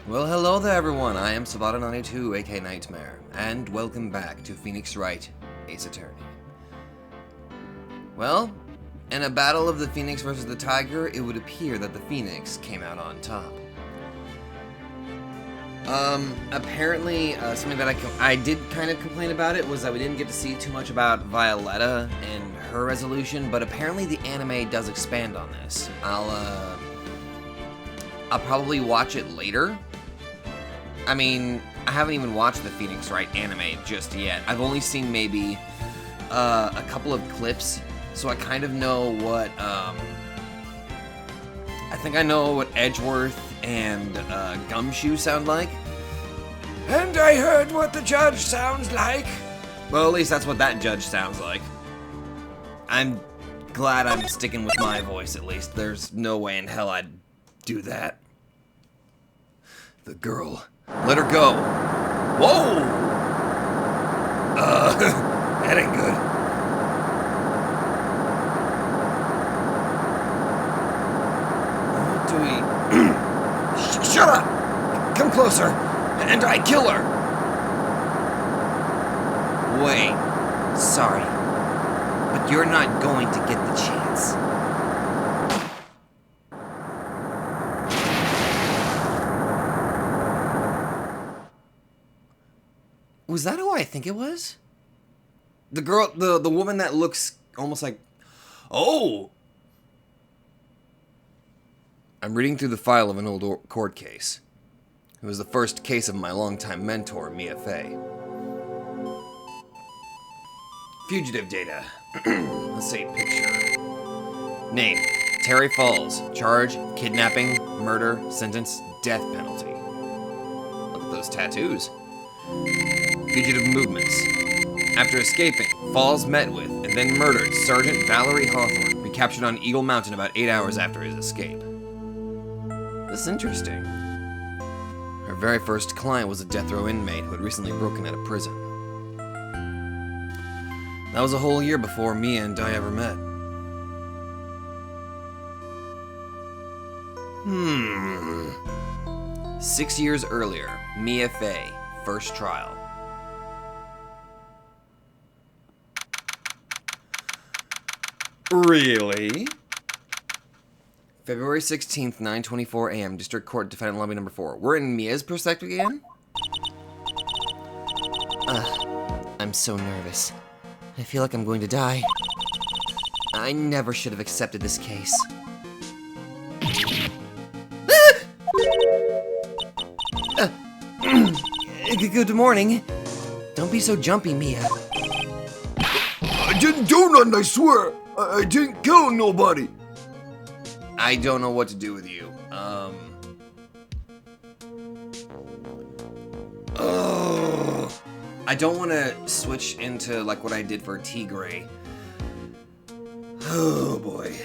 Well, hello there everyone, I am Sabata92, aka Nightmare, and welcome back to Phoenix Wright, Ace Attorney. Well, in a battle of the Phoenix versus the Tiger, it would appear that the Phoenix came out on top. Apparently, something that I did kind of complain about it was that we didn't get to see too much about Violetta and her resolution, but apparently the anime does expand on this. I'll probably watch it later. I mean, I haven't even watched the Phoenix Wright anime just yet. I've only seen maybe a couple of clips, so I kind of know what, I think I know what Edgeworth and Gumshoe sound like. And I heard what the judge sounds like. Well, at least that's what that judge sounds like. I'm glad I'm sticking with my voice, at least. There's no way in hell I'd do that. The girl. Let her go. Whoa! That ain't good. What do we... Shut up! Come closer, and I kill her! Wait. Sorry. But you're not going to get the chance. Was that who I think it was? The girl, the woman that looks almost like... Oh! I'm reading through the file of an old court case. It was the first case of my longtime mentor, Mia Fey. Fugitive data. Let's see, picture. Name, Terry Falls. Charge, kidnapping, murder, sentence, death penalty. Look at those tattoos. Fugitive movements. After escaping, Falls met with and then murdered Sergeant Valerie Hawthorne, recaptured on Eagle Mountain about 8 hours after his escape. This is interesting. Her very first client was a death row inmate who had recently broken out of prison. That was a whole year before Mia and I ever met. 6 years earlier, Mia Fey, first trial. Really? February 16th, 9:24 a.m., District Court, Defendant Lobby Number 4. We're in Mia's perspective again? I'm so nervous. I feel like I'm going to die. I never should have accepted this case. Good morning. Don't be so jumpy, Mia. I didn't do nothing, I swear. I didn't kill nobody. I don't know what to do with you. I don't want to switch into like what I did for Tigray. Oh boy.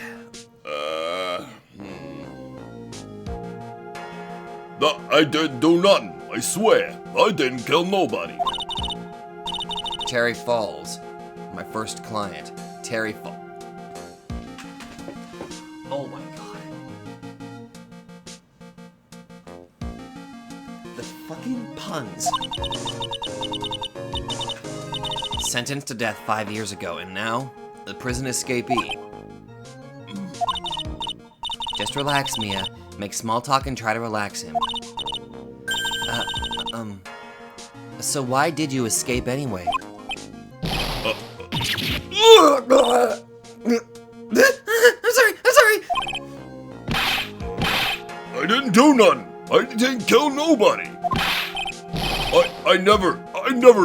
I didn't do nothing, I swear. I didn't kill nobody. Terry Falls. My first client. Terry Falls. Oh my god. The fucking puns. Sentenced to death 5 years ago, and now, the prison escapee. Just relax, Mia. Make small talk and try to relax him. So why did you escape anyway? I'm sorry! I didn't do nothing. I didn't kill nobody. I never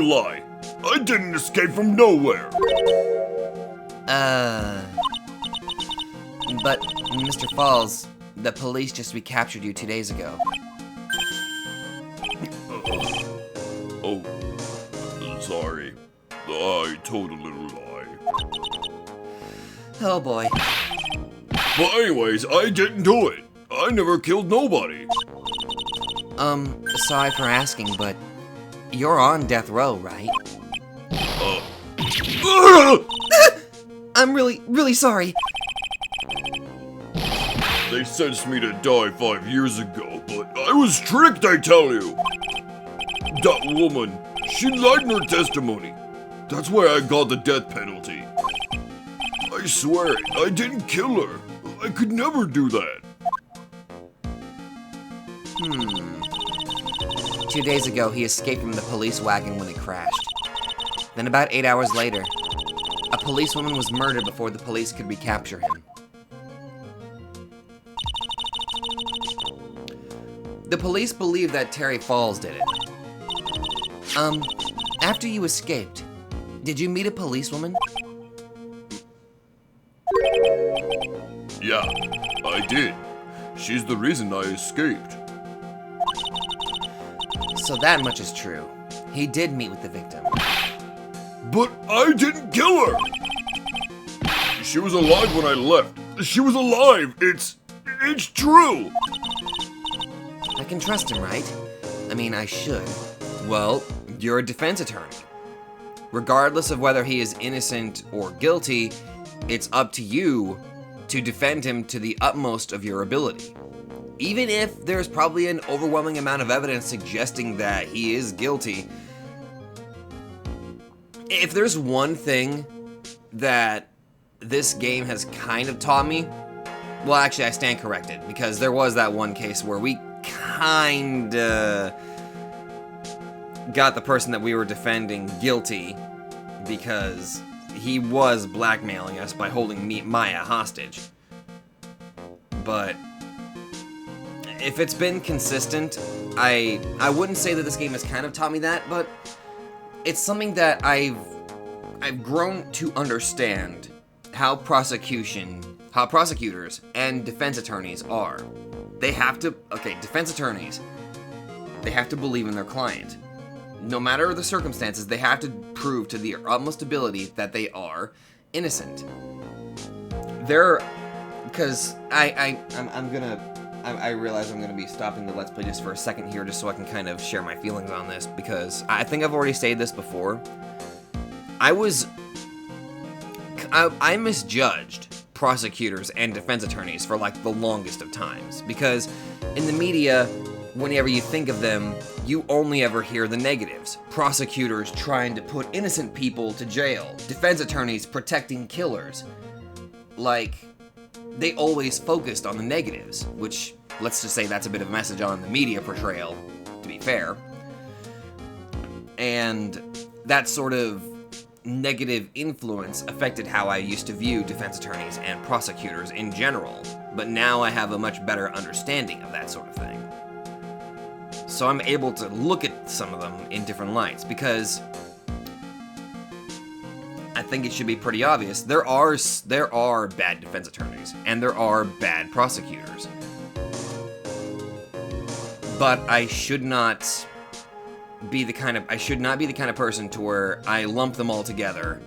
lie. I didn't escape from nowhere. But, Mr. Falls, the police just recaptured you 2 days ago. Oh, sorry. I told a little lie. Oh boy. But anyways, I didn't do it. I never killed nobody. Sorry for asking, but you're on death row, right? I'm really sorry. They sentenced me to die 5 years ago, but I I was tricked, I tell you. That woman, she lied in her testimony. That's why I got the death penalty. I swear it, I didn't kill her. I could never do that. 2 days ago, he escaped from the police wagon when it crashed. Then about 8 hours later, a policewoman was murdered before the police could recapture him. The police believe that Terry Falls did it. After you escaped, did you meet a policewoman? Yeah, I did. She's the reason I escaped. So that much is true. He did meet with the victim. But I didn't kill her! She was alive when I left. She was alive! It's true! I can trust him, right? I mean, I should. Well, you're a defense attorney. Regardless of whether he is innocent or guilty, it's up to you to defend him to the utmost of your ability. Even if there's probably an overwhelming amount of evidence suggesting that he is guilty, if there's one thing that this game has kind of taught me, well, actually, I stand corrected, because there was that one case where we kinda got the person that we were defending guilty because he was blackmailing us by holding Maya hostage. But if it's been consistent, I wouldn't say that this game has kind of taught me that, but it's something that I've grown to understand how prosecutors and defense attorneys are. They have to, defense attorneys, they have to believe in their client. No matter the circumstances, they have to prove to their utmost ability that they are innocent. Because I realize I'm gonna be stopping the Let's Play just for a second here, just so I can kind of share my feelings on this, because I think I've already stated this before. I misjudged prosecutors and defense attorneys for like the longest of times, because in the media, whenever you think of them, you only ever hear the negatives. Prosecutors trying to put innocent people to jail, defense attorneys protecting killers. Like, they always focused on the negatives, which, let's just say that's a bit of a message on the media portrayal, to be fair. And that sort of negative influence affected how I used to view defense attorneys and prosecutors in general, but now I have a much better understanding of that sort of thing. So I'm able to look at some of them in different lights, because I think it should be pretty obvious. There are bad defense attorneys, and there are bad prosecutors. But I should not be the kind of person to where I lump them all together,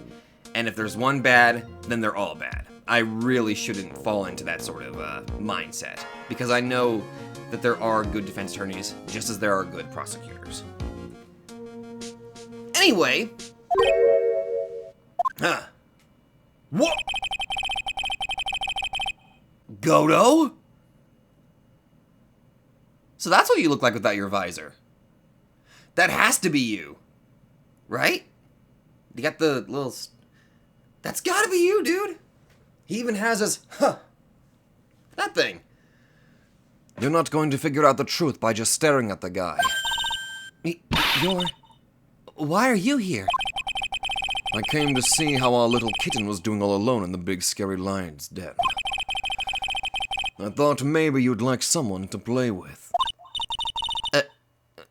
and if there's one bad, then they're all bad. I really shouldn't fall into that sort of mindset, because I know that there are good defense attorneys just as there are good prosecutors. Anyway, What? Godo? So that's what you look like without your visor. That has to be you, right? You got the little... That's gotta be you, dude. He even has his... that thing. You're not going to figure out the truth by just staring at the guy. Why are you here? I came to see how our little kitten was doing all alone in the big scary lion's den. I thought maybe you'd like someone to play with.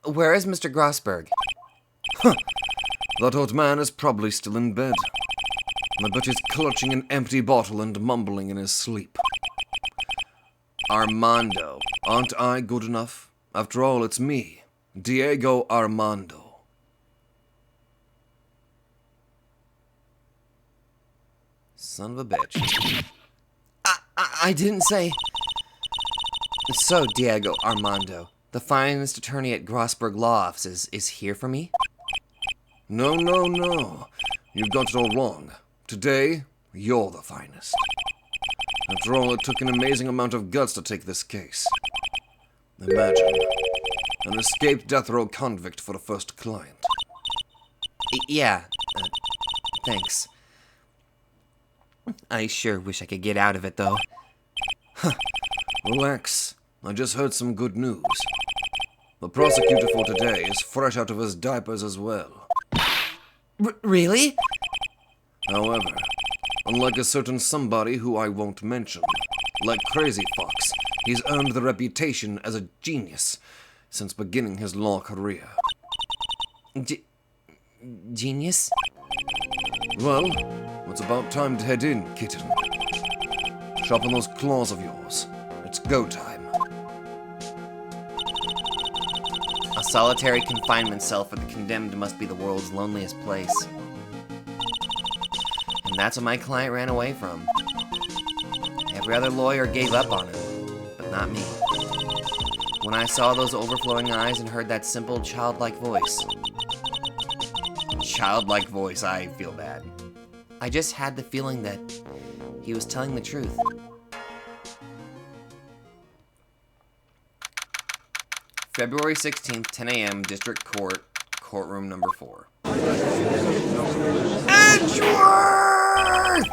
Where is Mr. Grossberg? That old man is probably still in bed. I bet he's clutching an empty bottle and mumbling in his sleep. Armando. Aren't I good enough? After all, it's me, Diego Armando. Son of a bitch. I didn't say... So, Diego Armando, the finest attorney at Grossberg Law Offices is here for me? No. You've got it all wrong. Today, you're the finest. After all, it took an amazing amount of guts to take this case. Imagine. An escaped death row convict for a first client. Yeah. Thanks. I sure wish I could get out of it, though. Relax. I just heard some good news. The prosecutor for today is fresh out of his diapers as well. Really? However, unlike a certain somebody who I won't mention, like Crazy Fox, he's earned the reputation as a genius since beginning his law career. Genius? Well, it's about time to head in, kitten. Sharpen those claws of yours. It's go time. A solitary confinement cell for the condemned must be the world's loneliest place. And that's what my client ran away from. Every other lawyer gave up on him, but not me. When I saw those overflowing eyes and heard that simple, childlike voice. Childlike voice, I feel bad. I just had the feeling that he was telling the truth. February 16th, 10 a.m., District Court, Courtroom number 4. Edgeworth!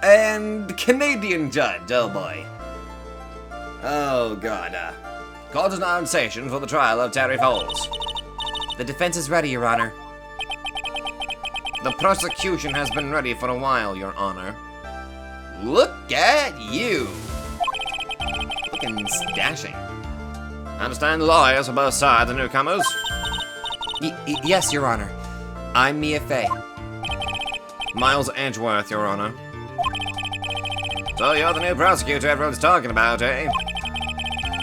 And Canadian judge, oh boy. Oh god, court is now in session for the trial of Terry Falls. The defense is ready, Your Honor. The prosecution has been ready for a while, Your Honor. Look at you! Looking dashing. I understand the lawyers for both sides are newcomers. Yes, Your Honor. I'm Mia Fey. Miles Edgeworth, Your Honor. So you're the new prosecutor everyone's talking about, eh?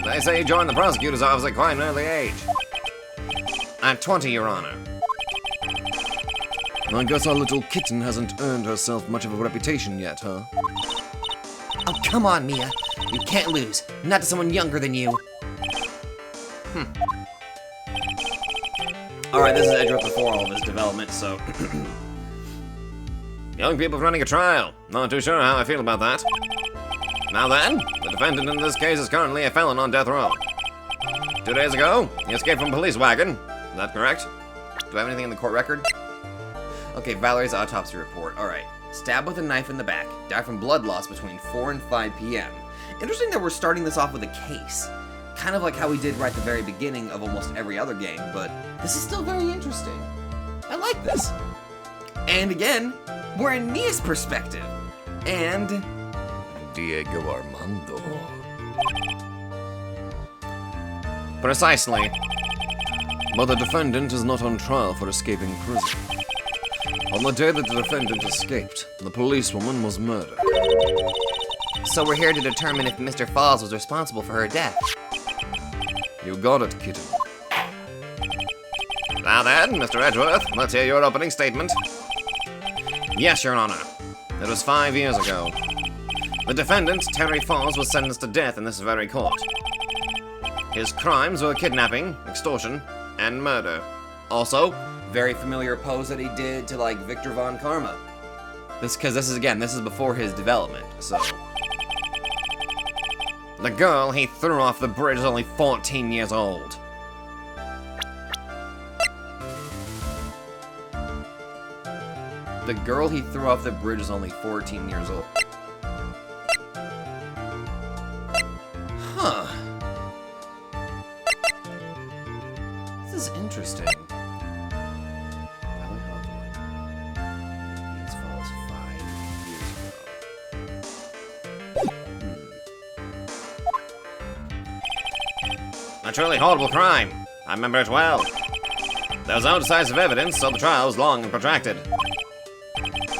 They say you joined the prosecutor's office at quite an early age. At 20, Your Honor. I guess our little kitten hasn't earned herself much of a reputation yet, huh? Oh, come on, Mia. You can't lose. Not to someone younger than you. Alright, this is Edgeworth before all of his development, so... Young people running a trial. Not too sure how I feel about that. Now then, the defendant in this case is currently a felon on death row. 2 days ago, he escaped from a police wagon. Is that correct? Do I have anything in the court record? Okay, Valerie's autopsy report. Alright. Stabbed with a knife in the back. Died from blood loss between 4 and 5 p.m. Interesting that we're starting this off with a case. Kind of like how we did right at the very beginning of almost every other game, but this is still very interesting. I like this. And again, we're in Mia's perspective. And... Diego Armando. Precisely. But the defendant is not on trial for escaping prison. On the day that the defendant escaped, the policewoman was murdered. So we're here to determine if Mr. Falls was responsible for her death. You got it, kitten. Now then, Mr. Edgeworth, let's hear your opening statement. Yes, Your Honor. It was 5 years ago. The defendant, Terry Falls, was sentenced to death in this very court. His crimes were kidnapping, extortion, and murder. Also, very familiar pose that he did to, like, Victor Von Karma. This is before his development, so... The girl he threw off the bridge is only 14 years old. The girl he threw off the bridge is only 14 years old. Huh. This is interesting. Falls 5 years ago. A truly horrible crime. I remember it well. There was no decisive evidence, so the trial was long and protracted.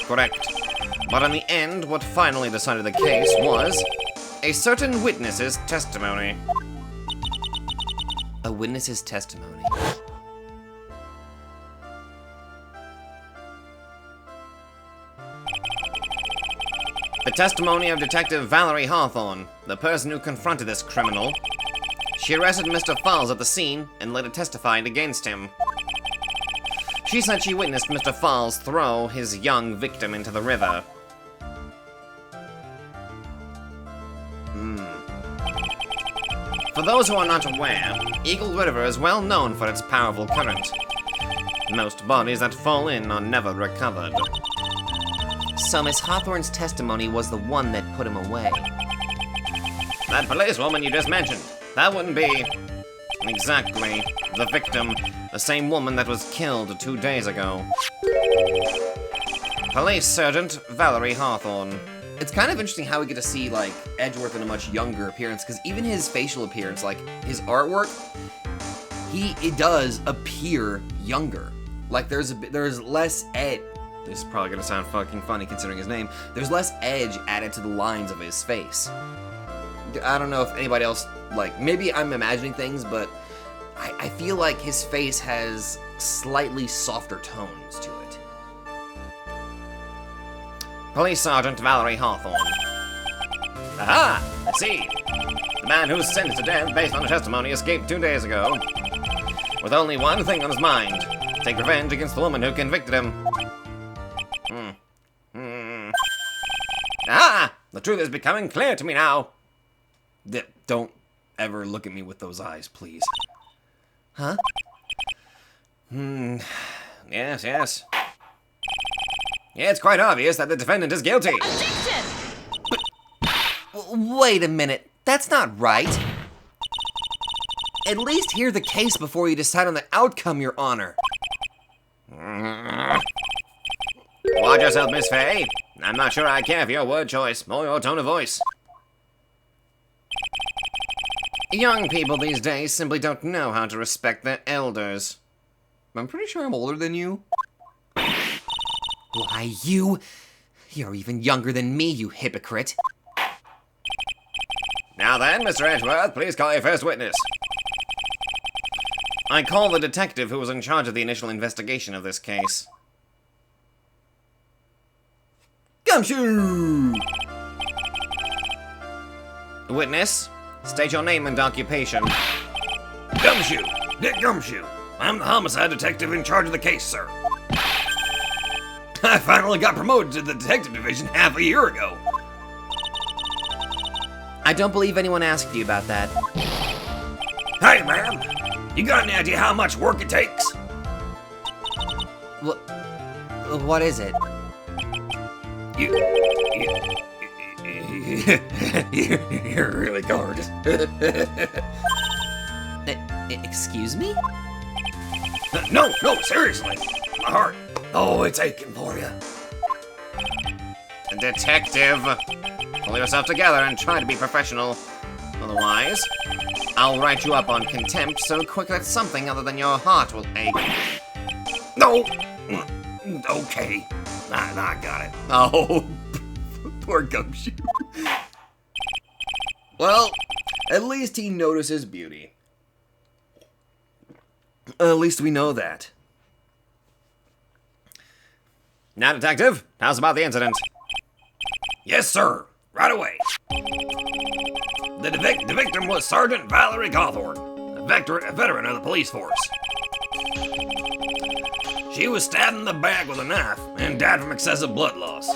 Correct. But in the end, what finally decided the case was a certain witness's testimony. A witness's testimony. The testimony of Detective Valerie Hawthorne, the person who confronted this criminal. She arrested Mr. Falls at the scene and later testified against him. She said she witnessed Mr. Falls throw his young victim into the river. those who are not aware, Eagle River is well known for its powerful current. Most bodies that fall in are never recovered. So Miss Hawthorne's testimony was the one that put him away. That policewoman you just mentioned, that wouldn't be exactly the victim, the same woman that was killed 2 days ago. Police Sergeant Valerie Hawthorne. It's kind of interesting how we get to see, like, Edgeworth in a much younger appearance, because even his facial appearance, like, his artwork, it does appear younger. Like, there's less edge. This is probably gonna sound fucking funny considering his name. There's less edge added to the lines of his face. I don't know if anybody else, like, maybe I'm imagining things, but I feel like his face has slightly softer tones to it. Police Sergeant Valerie Hawthorne. Aha! I see. The man who was sentenced to death based on a testimony escaped 2 days ago, with only one thing on his mind: take revenge against the woman who convicted him. Ah! The truth is becoming clear to me now. Don't ever look at me with those eyes, please. Huh? Yes. Yeah, it's quite obvious that the defendant is guilty. Objection! Wait a minute. That's not right. At least hear the case before you decide on the outcome, Your Honor. Watch yourself, Miss Faye. I'm not sure I care for your word choice or your tone of voice. Young people these days simply don't know how to respect their elders. I'm pretty sure I'm older than you. Why, you're even younger than me, you hypocrite. Now then, Mr. Edgeworth, please call your first witness. I call the detective who was in charge of the initial investigation of this case. Gumshoe! Witness, state your name and occupation. Gumshoe! Dick Gumshoe! I'm the homicide detective in charge of the case, sir. I finally got promoted to the detective division half a year ago. I don't believe anyone asked you about that. Hey, ma'am! You got any idea how much work it takes? What is it? You're really gorgeous. Excuse me? No, seriously. My heart. Oh, it's aching for you. Detective, pull yourself together and try to be professional. Otherwise, I'll write you up on contempt so quick that something other than your heart will ache. No. Okay. I got it. Oh, poor Gumshoe. Well, at least he notices beauty. At least we know that. Now, detective, tell us about the incident. Yes, sir. Right away. The victim was Sergeant Valerie Hawthorne, a veteran of the police force. She was stabbed in the back with a knife and died from excessive blood loss.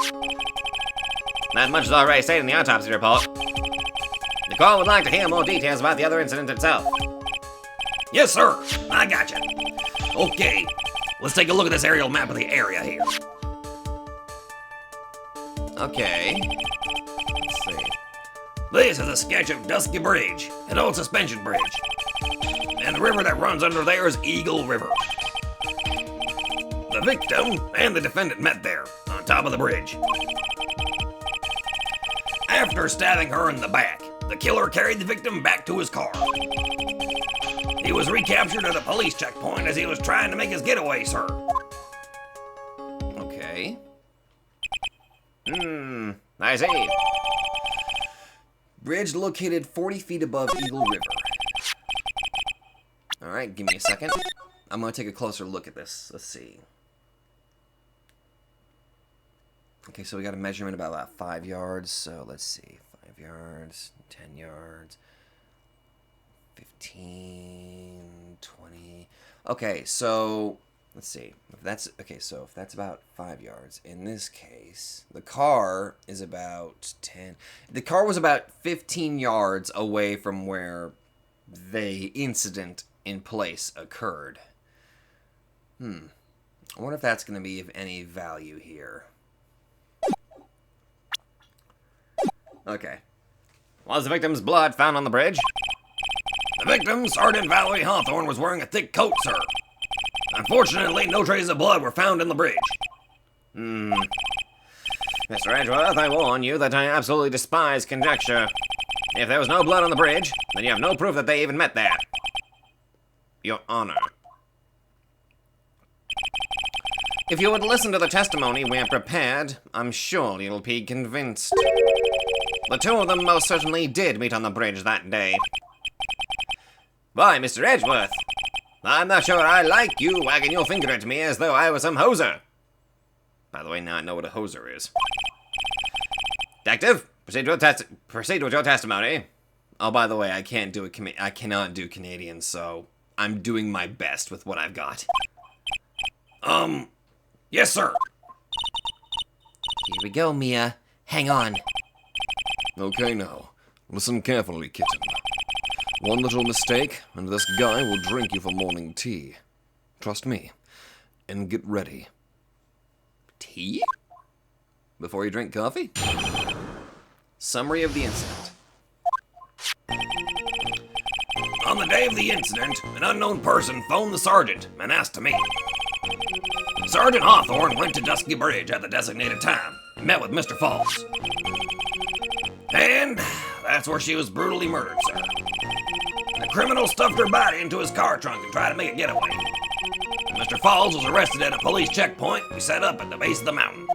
That much is already stated in the autopsy report. The court would like to hear more details about the other incident itself. Yes, sir. I gotcha. Okay, let's take a look at this aerial map of the area here. Okay. Let's see. This is a sketch of Dusky Bridge, an old suspension bridge. And the river that runs under there is Eagle River. The victim and the defendant met there, on top of the bridge. After stabbing her in the back, the killer carried the victim back to his car. He was recaptured at a police checkpoint as he was trying to make his getaway, sir. Okay. I see. Bridge located 40 feet above Eagle River. Alright, give me a second. I'm gonna take a closer look at this. Let's see. Okay, so we got a measurement about 5 yards. So let's see. 5 yards, 10 yards, 15, 20. Okay, so let's see. If that's okay, so if that's about 5 yards, in this case, the car is about 10. The car was about 15 yards away from where the incident in place occurred. I wonder if that's going to be of any value here. Okay. Was the victim's blood found on the bridge? The victim, Sergeant Valerie Hawthorne, was wearing a thick coat, sir. Unfortunately, no traces of blood were found in the bridge. Mr. Edgeworth, I warn you that I absolutely despise conjecture. If there was no blood on the bridge, then you have no proof that they even met there. Your Honor. If you would listen to the testimony we have prepared, I'm sure you'll be convinced. The two of them most certainly did meet on the bridge that day. Why, Mr. Edgeworth, I'm not sure I like you wagging your finger at me as though I was some hoser. By the way, now I know what a hoser is. Detective, proceed with your testimony. Oh, by the way, I cannot do Canadian, so I'm doing my best with what I've got. Yes, sir. Here we go, Mia. Hang on. Okay, now, listen carefully, kitten. One little mistake, and this guy will drink you for morning tea. Trust me, and get ready. Tea? Before you drink coffee? Summary of the incident. On the day of the incident, an unknown person phoned the sergeant and asked to meet. Sergeant Hawthorne went to Dusky Bridge at the designated time and met with Mr. Falls. And that's where she was brutally murdered, sir. The criminal stuffed her body into his car trunk and tried to make a getaway. Mr. Falls was arrested at a police checkpoint we set up at the base of the mountain.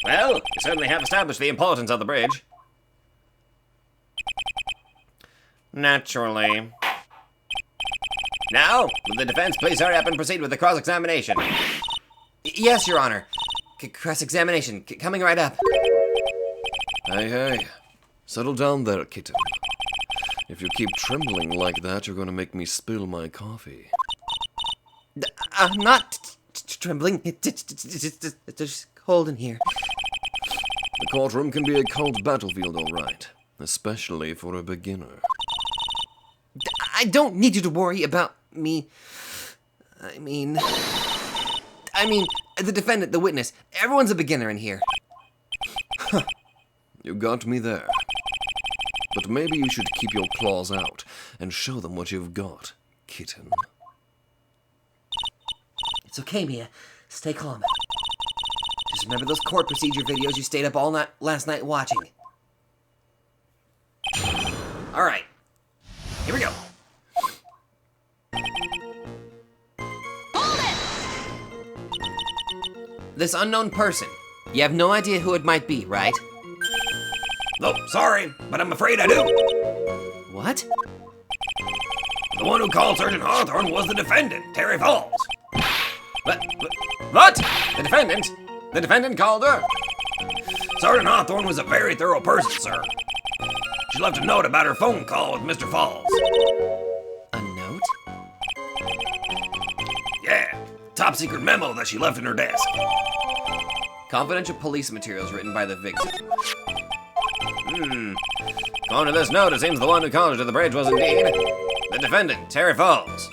Well, you certainly have established the importance of the bridge. Naturally. Now, will the defense please hurry up and proceed with the cross-examination? Yes, Your Honor. Cross-examination, coming right up. Hey, settle down there, kitten. If you keep trembling like that, you're gonna make me spill my coffee. I'm not trembling. It's just cold in here. The courtroom can be a cold battlefield, all right. Especially for a beginner. I don't need you to worry about me. I mean, the defendant, the witness. Everyone's a beginner in here. You got me there. But maybe you should keep your claws out and show them what you've got, kitten. It's okay, Mia. Stay calm. Just remember those court procedure videos you stayed up all night last night watching. All right. Here we go. Hold it! This unknown person. You have no idea who it might be, right? Nope, sorry, but I'm afraid I do. What? The one who called Sergeant Hawthorne was the defendant, Terry Falls. What? The defendant? The defendant called her? Sergeant Hawthorne was a very thorough person, sir. She left a note about her phone call with Mr. Falls. A note? Yeah, top secret memo that she left in her desk. Confidential police materials written by the victim. According to this note, it seems the one who called her to the bridge was indeed the defendant, Terry Falls.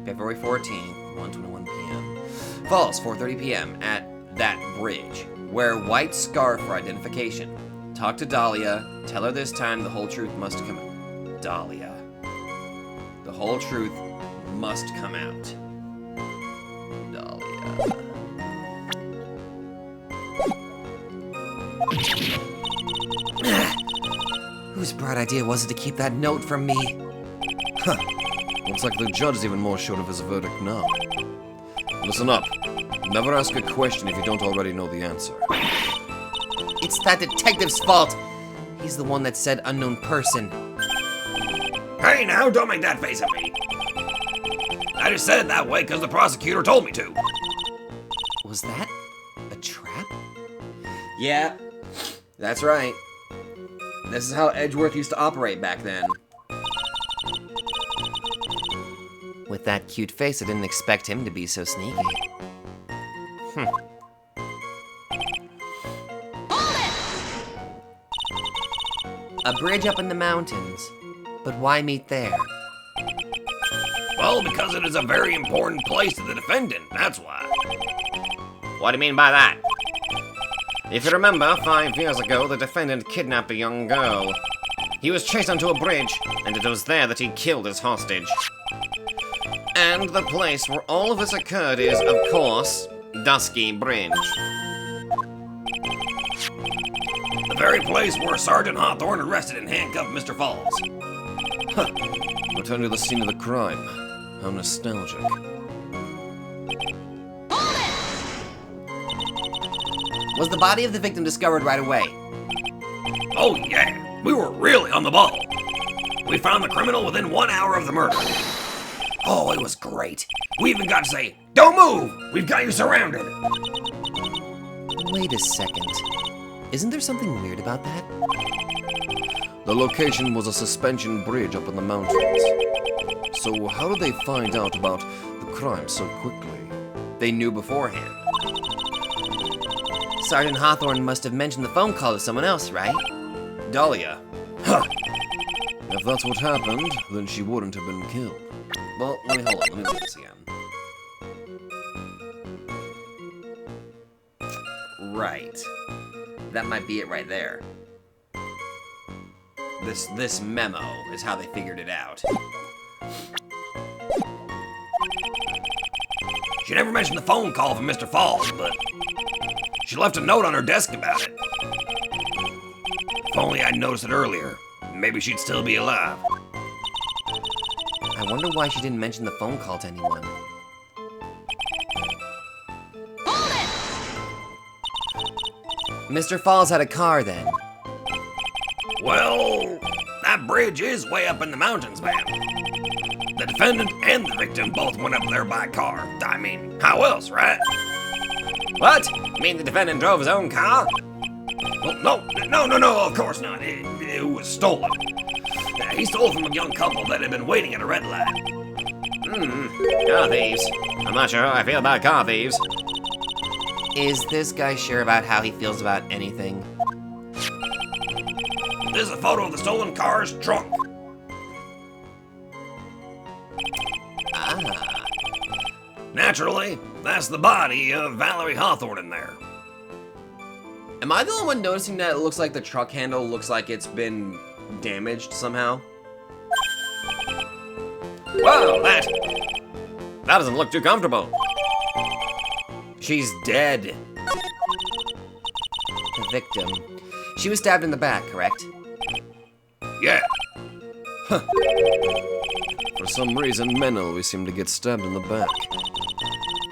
February 14th, 1:21 p.m. Falls, 4:30 p.m. at that bridge. Wear white scarf for identification. Talk to Dahlia. Tell her this time the whole truth must come out. Dahlia. The whole truth must come out. Dahlia. Whose bright idea was it to keep that note from me? Looks like the judge is even more sure of his verdict now. Listen up. Never ask a question if you don't already know the answer. It's that detective's fault. He's the one that said unknown person. Hey now, don't make that face at me. I just said it that way because the prosecutor told me to. Was that a trap? Yeah, that's right. This is how Edgeworth used to operate back then. With that cute face, I didn't expect him to be so sneaky. A bridge up in the mountains. But why meet there? Well, because it is a very important place to the defendant, that's why. What do you mean by that? If you remember, 5 years ago, the defendant kidnapped a young girl. He was chased onto a bridge, and it was there that he killed his hostage. And the place where all of this occurred is, of course, Dusky Bridge. The very place where Sergeant Hawthorne arrested and handcuffed Mr. Falls. Huh. Return to the scene of the crime. How nostalgic. Was the body of the victim discovered right away? Oh yeah, we were really on the ball. We found the criminal within 1 hour of the murder. Oh, it was great. We even got to say, "Don't move! We've got you surrounded!" Wait a second. Isn't there something weird about that? The location was a suspension bridge up in the mountains. So how did they find out about the crime so quickly? They knew beforehand. Sergeant Hawthorne must have mentioned the phone call to someone else, right? Dahlia. Huh. If that's what happened, then she wouldn't have been killed. Well, hold on, let me look this again. Right. That might be it right there. This memo is how they figured it out. She never mentioned the phone call from Mr. Falls, but she left a note on her desk about it. If only I'd noticed it earlier, maybe she'd still be alive. I wonder why she didn't mention the phone call to anyone. Mr. Falls had a car then. Well, that bridge is way up in the mountains, man. The defendant and the victim both went up there by car. I mean, how else, right? What? You mean the defendant drove his own car? Well, no, of course not. It was stolen. He stole from a young couple that had been waiting at a red light. Car thieves. I'm not sure how I feel about car thieves. Is this guy sure about how he feels about anything? This is a photo of the stolen car's trunk. Ah. Naturally, that's the body of Valerie Hawthorne in there. Am I the only one noticing that it looks like the truck handle looks like it's been damaged somehow? Whoa, that doesn't look too comfortable. She's dead. The victim. She was stabbed in the back, correct? Yeah. For some reason, men always seem to get stabbed in the back.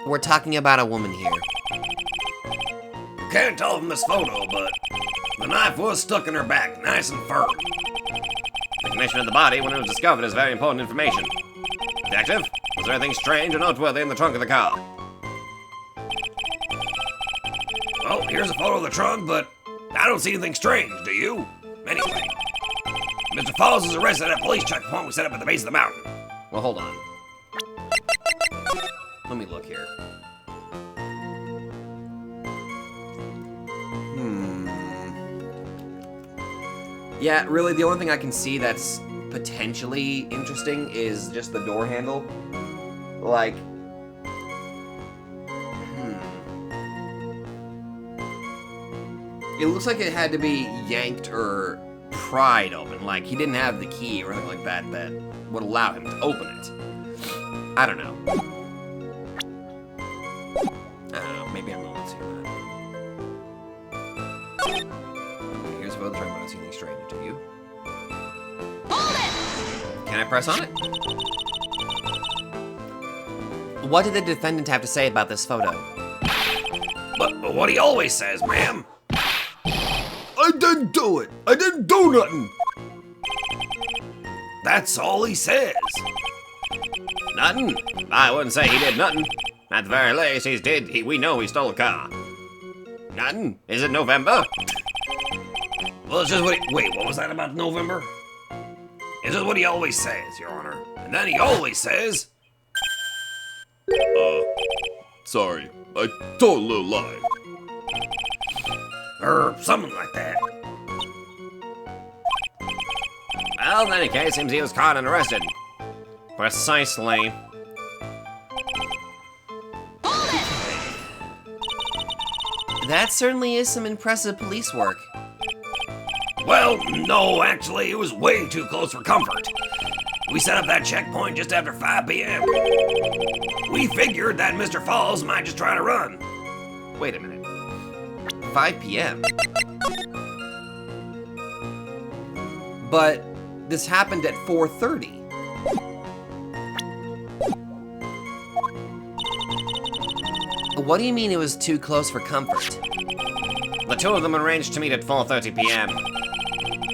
We're talking about a woman here. You can't tell from this photo, but the knife was stuck in her back, nice and firm. The condition of the body when it was discovered is very important information. Detective, was there anything strange or noteworthy in the trunk of the car? Well, here's a photo of the trunk, but I don't see anything strange, do you? Anyway, Mr. Falls was arrested at a police checkpoint we set up at the base of the mountain. Well, hold on. Let me look here. Yeah, really, the only thing I can see that's potentially interesting is just the door handle. Like... It looks like it had to be yanked or pried open. Like, he didn't have the key or anything like that that would allow him to open it. I don't know. Maybe I'm not seeing that. Okay, here's a photo of the trunk, but I don't see anything strange. Do you? Can I press on it? What did the defendant have to say about this photo? But what he always says, ma'am. I didn't do it. I didn't do nothing. That's all he says. Nothing? I wouldn't say he did nothing. At the very least, we know he stole a car. Nothing? Is it November? Well, it's just wait, what was that about November? It's just what he always says, Your Honor. And then he always says... Sorry. I told a little lie. Or something like that. Well, in any case, seems he was caught and arrested. Precisely. That certainly is some impressive police work. Well, no, actually, it was way too close for comfort. We set up that checkpoint just after 5 p.m. We figured that Mr. Falls might just try to run. Wait a minute. 5 p.m. But this happened at 4:30. What do you mean it was too close for comfort? The two of them arranged to meet at 4:30 p.m.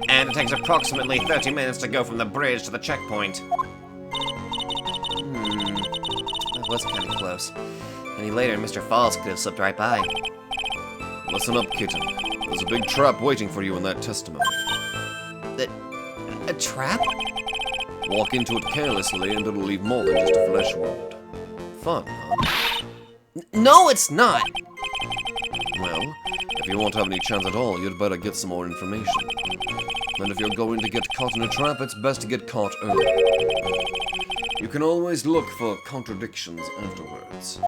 And it takes approximately 30 minutes to go from the bridge to the checkpoint. That was kind of close. Any later, Mr. Falls could have slipped right by. Listen up, kitten. There's a big trap waiting for you in that testimony. A trap? Walk into it carelessly and it'll leave more than just a flesh wound. Fun, huh? No, it's not! Well, if you won't have any chance at all, you'd better get some more information. And if you're going to get caught in a trap, it's best to get caught early. You can always look for contradictions afterwards.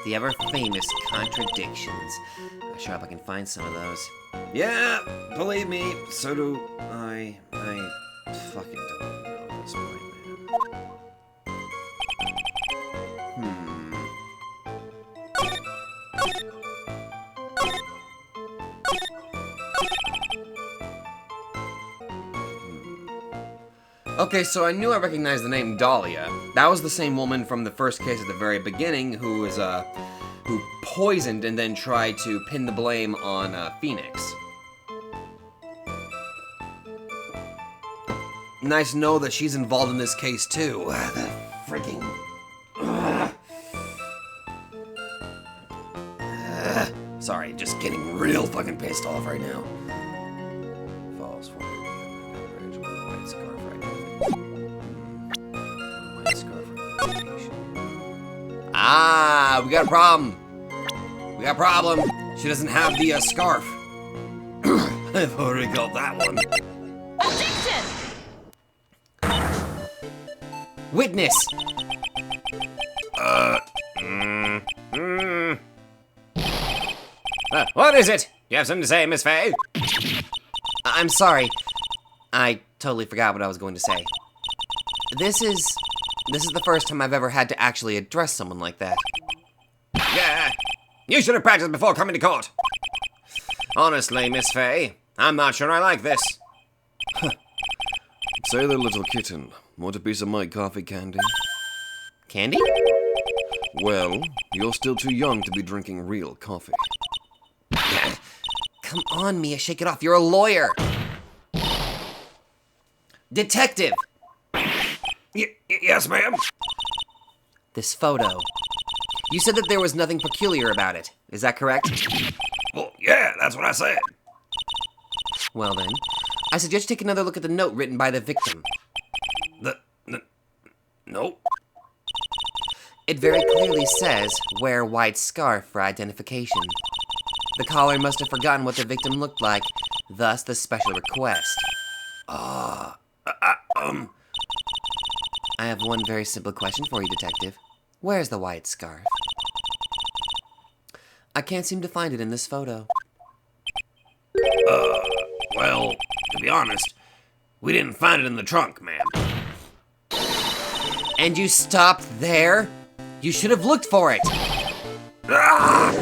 The ever-famous contradictions. I sure hope I can find some of those. Yeah, believe me, so do I. I fucking don't know at this point, man. Okay, so I knew I recognized the name Dahlia. That was the same woman from the first case at the very beginning who was, who poisoned and then tried to pin the blame on, Phoenix. Nice to know that she's involved in this case, too. The freaking... Sorry, just getting real fucking pissed off right now. Falls for bridge with a white scarf right now. White scarf representation. Ah, we got a problem. We got a problem. She doesn't have the scarf. I've already got that one. Witness! What is it? You have something to say, Miss Faye? I'm sorry. I totally forgot what I was going to say. This is the first time I've ever had to actually address someone like that. Yeah, you should have practiced before coming to court. Honestly, Miss Faye, I'm not sure I like this. Say there, little kitten. Want a piece of my coffee candy? Candy? Well, you're still too young to be drinking real coffee. Come on, Mia, shake it off. You're a lawyer. Detective! Yes, ma'am. This photo. You said that there was nothing peculiar about it. Is that correct? Well, yeah, that's what I said. Well then, I suggest you take another look at the note written by the victim. Nope. It very clearly says, wear white scarf for identification. The caller must have forgotten what the victim looked like, thus the special request. I have one very simple question for you, Detective. Where's the white scarf? I can't seem to find it in this photo. Well, to be honest, we didn't find it in the trunk, ma'am. And you stopped there? You should have looked for it! Ah!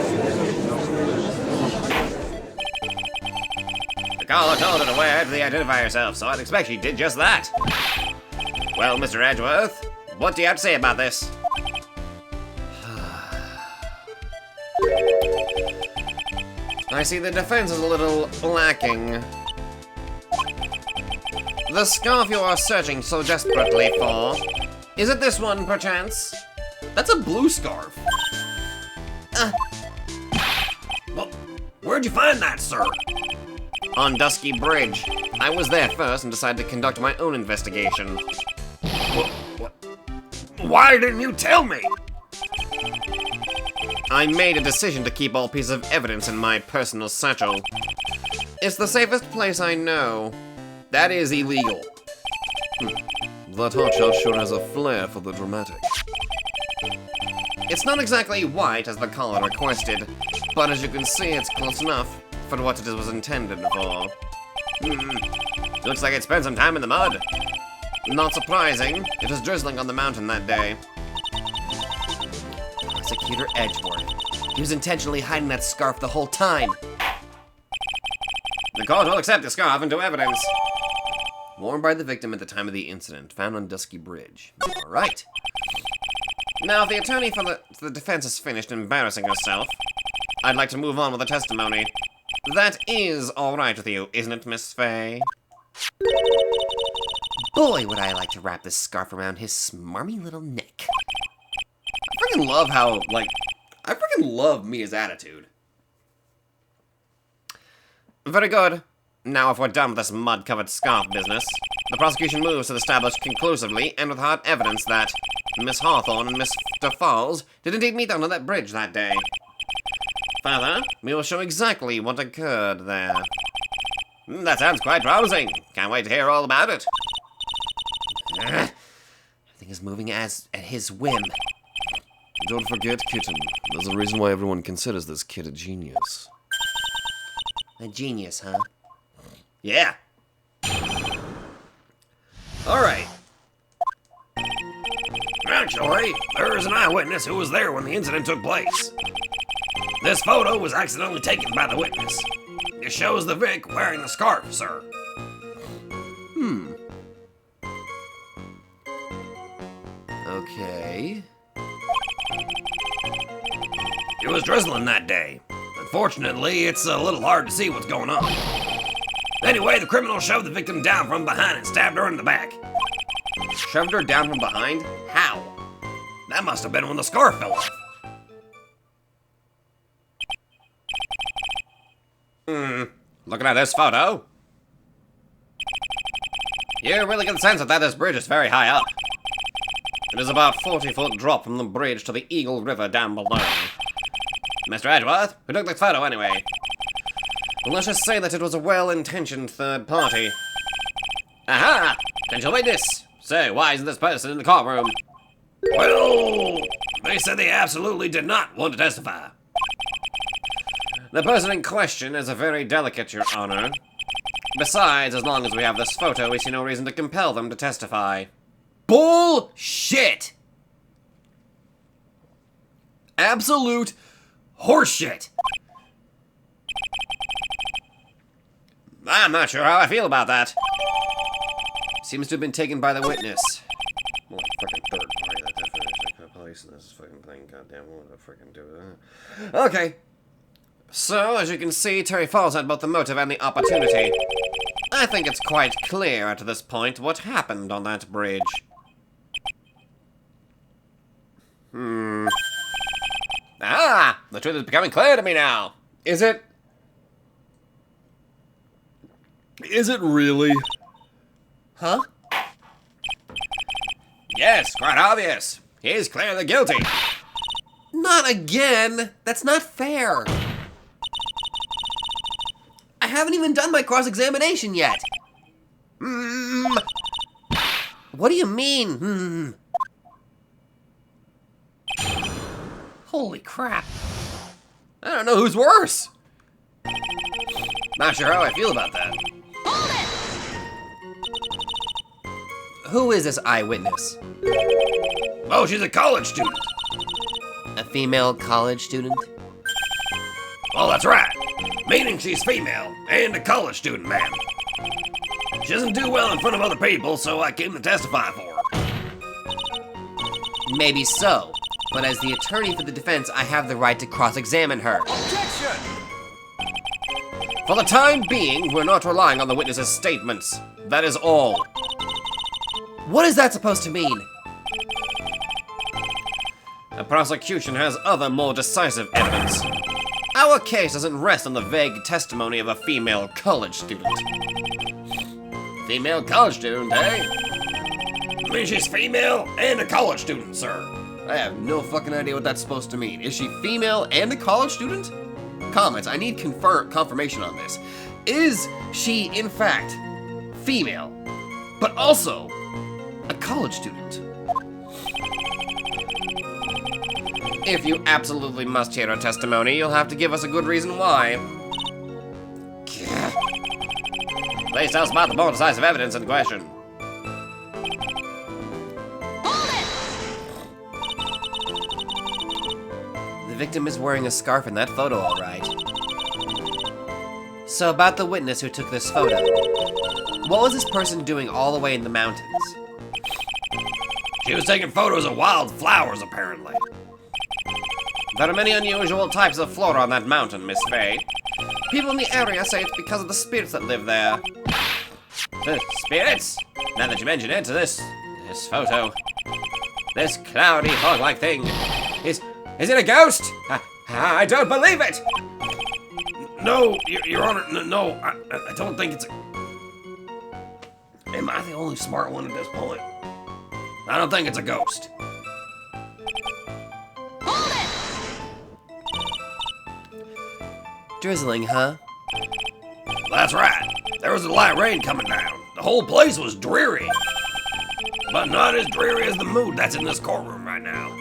The caller told her to wear it to identify herself, so I'd expect she did just that. Well, Mr. Edgeworth, what do you have to say about this? I see the defense is a little lacking. The scarf you are searching so desperately for, is it this one, perchance? That's a blue scarf. Well, where'd you find that, sir? On Dusky Bridge. I was there first and decided to conduct my own investigation. Why didn't you tell me? I made a decision to keep all pieces of evidence in my personal satchel. It's the safest place I know. That is illegal. That hotshot sure has a flair for the dramatic. It's not exactly white as the caller requested, but as you can see, it's close enough for what it was intended for. Looks like it spent some time in the mud. Not surprising, it was drizzling on the mountain that day. Prosecutor Edgeworth. He was intentionally hiding that scarf the whole time. The court will accept the scarf into evidence. Worn by the victim at the time of the incident, found on Dusky Bridge. All right. Now, if the attorney for the defense is finished embarrassing herself, I'd like to move on with the testimony. That is all right with you, isn't it, Miss Faye? Boy, would I like to wrap this scarf around his smarmy little neck. I freaking love how, like, I freaking love Mia's attitude. Very good. Now, if we're done with this mud-covered scarf business, the prosecution moves to establish conclusively and with hard evidence that Miss Hawthorne and Mr. Falls did indeed meet under that bridge that day. Further, we will show exactly what occurred there. That sounds quite promising. Can't wait to hear all about it. Everything is moving at his whim. Don't forget, Kitten. There's a reason why everyone considers this kid a genius. A genius, huh? Yeah. Alright. Actually, there's an eyewitness who was there when the incident took place. This photo was accidentally taken by the witness. It shows the Vic wearing the scarf, sir. Okay. It was drizzling that day. Unfortunately, it's a little hard to see what's going on. Anyway, the criminal shoved the victim down from behind and stabbed her in the back. Shoved her down from behind? How? That must have been when the scarf fell off. Looking at this photo, you really get the sense that this bridge is very high up. It is about 40-foot drop from the bridge to the Eagle River down below. Mr. Edgeworth, who took this photo anyway? Well, let's just say that it was a well-intentioned third party. Aha! Potential witness! So, why isn't this person in the courtroom? Well, they said they absolutely did not want to testify. The person in question is a very delicate, Your Honor. Besides, as long as we have this photo, we see no reason to compel them to testify. Bullshit! Absolute horseshit! I'm not sure how I feel about that. Seems to have been taken by the witness. Well, fucking third party, that definition of police in this fucking thing, goddamn, what would I freaking do with that? Okay. So, as you can see, Terry Falls had both the motive and the opportunity. I think it's quite clear at this point what happened on that bridge. Ah! The truth is becoming clear to me now. Is it? Is it really? Huh? Yes, quite obvious. He's clearly guilty. Not again! That's not fair! I haven't even done my cross-examination yet! What do you mean? Holy crap. I don't know who's worse! Not sure how I feel about that. Who is this eyewitness? Oh, she's a college student. A female college student? Well, that's right. Meaning she's female and a college student, ma'am. She doesn't do well in front of other people, so I came to testify for her. Maybe so, but as the attorney for the defense, I have the right to cross-examine her. Objection! For the time being, we're not relying on the witness's statements. That is all. What is that supposed to mean? The prosecution has other, more decisive evidence. Our case doesn't rest on the vague testimony of a female college student. Female college student, eh? I mean, she's female and a college student, sir. I have no fucking idea what that's supposed to mean. Is she female and a college student? Comments, I need confirmation on this. Is she, in fact, female, but also a college student. If you absolutely must hear her testimony, you'll have to give us a good reason why. Please tell us about the more decisive evidence in question. The victim is wearing a scarf in that photo, all right. So about the witness who took this photo. What was this person doing all the way in the mountains? She was taking photos of wild flowers, apparently. There are many unusual types of flora on that mountain, Miss Faye. People in the area say it's because of the spirits that live there. Spirits? Now that you mention it, this photo. This cloudy, fog-like thing. Is it a ghost? I don't believe it! No, Your Honor, no, I don't think it's a... Am I the only smart one at this point? I don't think it's a ghost. Drizzling, huh? That's right. There was a light rain coming down. The whole place was dreary. But not as dreary as the mood that's in this courtroom right now.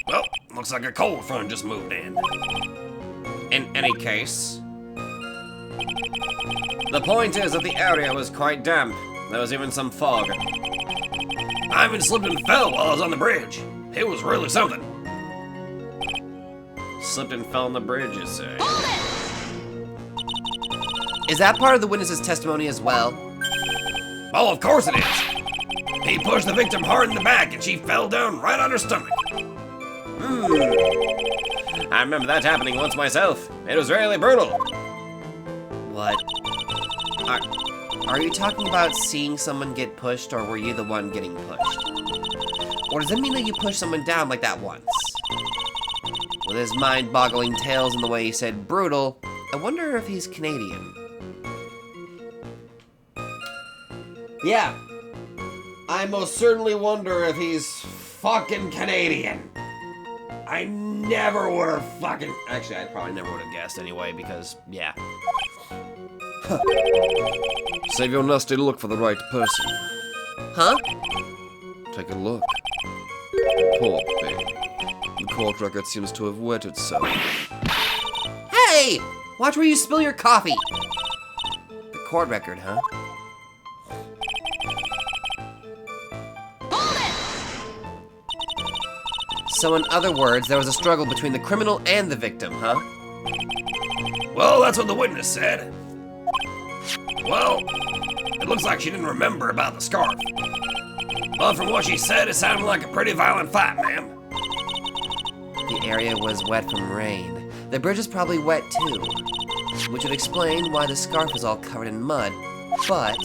Well, looks like a cold front just moved in. In any case, the point is that the area was quite damp. There was even some fog. I even slipped and fell while I was on the bridge. It was really something. Slipped and fell on the bridge, you say? Is that part of the witness's testimony as well? Oh, of course it is. He pushed the victim hard in the back and she fell down right on her stomach. I remember that happening once myself. It was really brutal. What? Are you talking about seeing someone get pushed, or were you the one getting pushed? Or does it mean that you pushed someone down like that once? With his mind-boggling tales and the way he said brutal, I wonder if he's Canadian. Yeah. I most certainly wonder if he's fucking Canadian. I never would have fucking... Actually, I probably never would have guessed anyway, because, yeah. Save your nasty look for the right person. Huh? Take a look. Poor thing. The court record seems to have wet itself. Hey! Watch where you spill your coffee! The court record, huh? So in other words, there was a struggle between the criminal and the victim, huh? Well, that's what the witness said. Well, it looks like she didn't remember about the scarf. But from what she said, it sounded like a pretty violent fight, ma'am. The area was wet from rain. The bridge is probably wet too, which would explain why the scarf was all covered in mud. But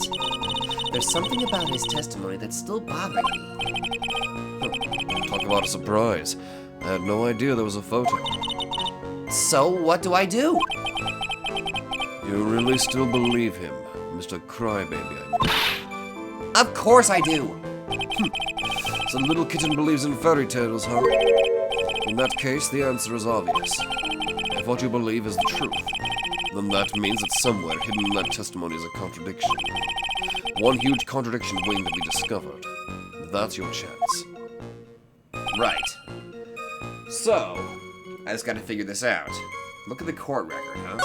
there's something about his testimony that's still bothering me. Talk about a surprise. I had no idea there was a photo. So what do I do? You really still believe him, Mr. Crybaby, I mean. Of course I do. So the little kitten believes in fairy tales, huh? In that case, the answer is obvious. If what you believe is the truth, then that means that somewhere hidden in that testimony is a contradiction. One huge contradiction waiting to be discovered. That's your chance. Right. So, I just gotta figure this out. Look at the court record, huh?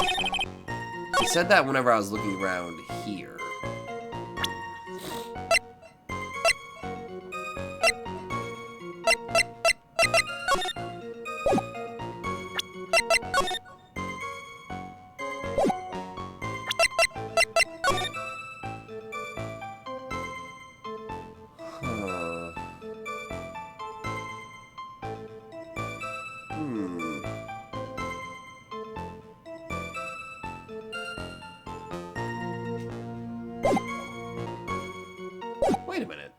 He said that whenever I was looking around here. Wait a minute.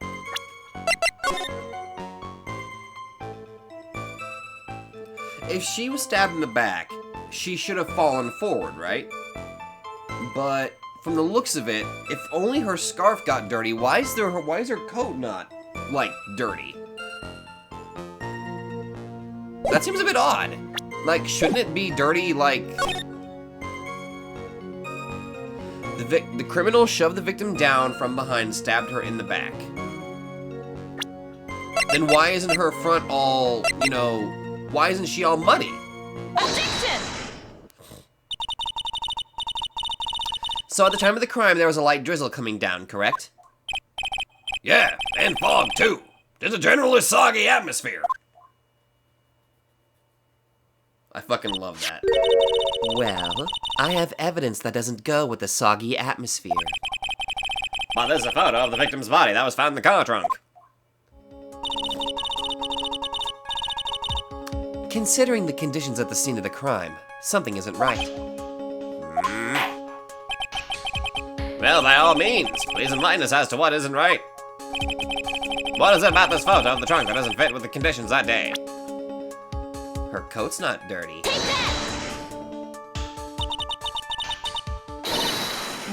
If she was stabbed in the back, she should have fallen forward, right? But from the looks of it, if only her scarf got dirty, why is her coat not, like, dirty? That seems a bit odd. Like, shouldn't it be dirty, like... The criminal shoved the victim down from behind and stabbed her in the back. Then why isn't her front all, you know, why isn't she all muddy? Objection! So at the time of the crime, there was a light drizzle coming down, correct? Yeah, and fog too. Just a generally soggy atmosphere. I fucking love that. Well, I have evidence that doesn't go with the soggy atmosphere. But there's a photo of the victim's body that was found in the car trunk. Considering the conditions at the scene of the crime, something isn't right. Well, by all means, please enlighten us as to what isn't right. What is it about this photo of the trunk that doesn't fit with the conditions that day? Her coat's not dirty.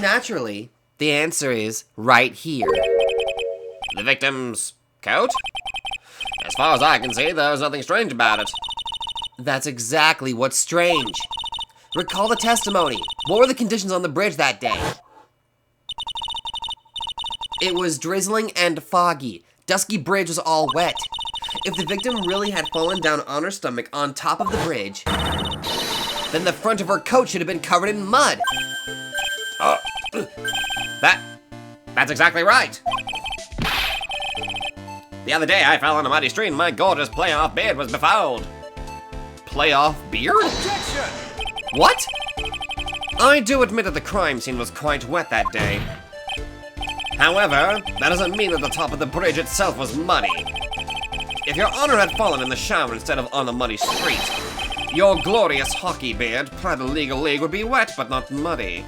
Naturally, the answer is right here. The victim's coat? As far as I can see, there's nothing strange about it. That's exactly what's strange. Recall the testimony. What were the conditions on the bridge that day? It was drizzling and foggy. Dusky bridge was all wet. If the victim really had fallen down on her stomach on top of the bridge, then the front of her coat should have been covered in mud. That's exactly right. The other day, I fell on a muddy stream. My gorgeous playoff beard was befouled. Playoff beard? What? I do admit that the crime scene was quite wet that day. However, that doesn't mean that the top of the bridge itself was muddy. If your honor had fallen in the shower instead of on a muddy street, your glorious hockey beard, Pride of Legal League, would be wet but not muddy.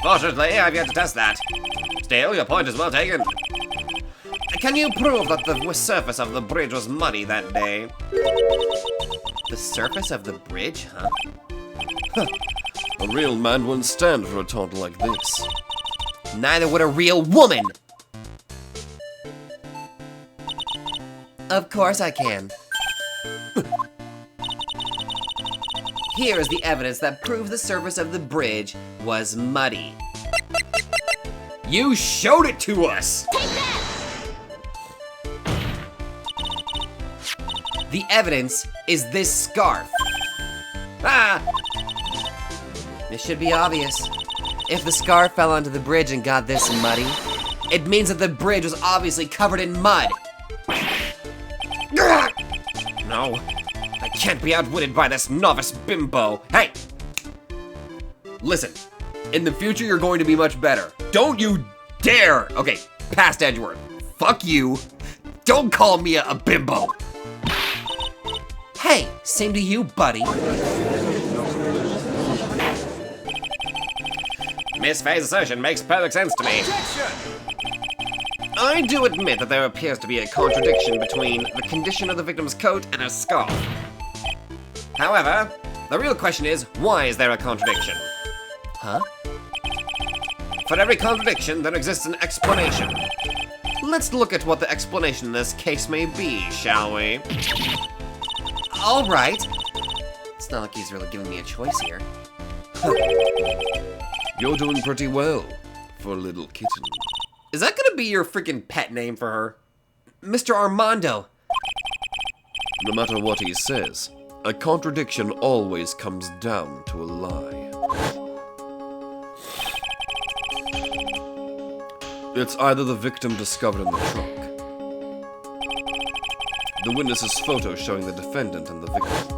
Fortunately, I've yet to test that. Still, your point is well taken. Can you prove that the surface of the bridge was muddy that day? The surface of the bridge, huh? A real man wouldn't stand for a taunt like this. Neither would a real woman! Of course I can. Here is the evidence that proves the surface of the bridge was muddy. You showed it to us! The evidence is this scarf. Ah! This should be obvious. If the scarf fell onto the bridge and got this muddy, it means that the bridge was obviously covered in mud. No, I can't be outwitted by this novice bimbo. Hey! Listen, in the future you're going to be much better. Don't you dare! Okay, past Edgeworth. Fuck you. Don't call me a bimbo. Hey, same to you, buddy. Miss Faye's assertion makes perfect sense to me. I do admit that there appears to be a contradiction between the condition of the victim's coat and her scarf. However, the real question is, why is there a contradiction? Huh? For every contradiction, there exists an explanation. Let's look at what the explanation in this case may be, shall we? All right. It's not like he's really giving me a choice here. You're doing pretty well for a little kitten. Is that gonna be your freaking pet name for her? Mr. Armando. No matter what he says, a contradiction always comes down to a lie. It's either the victim discovered in the trunk, the witness's photo showing the defendant and the victim,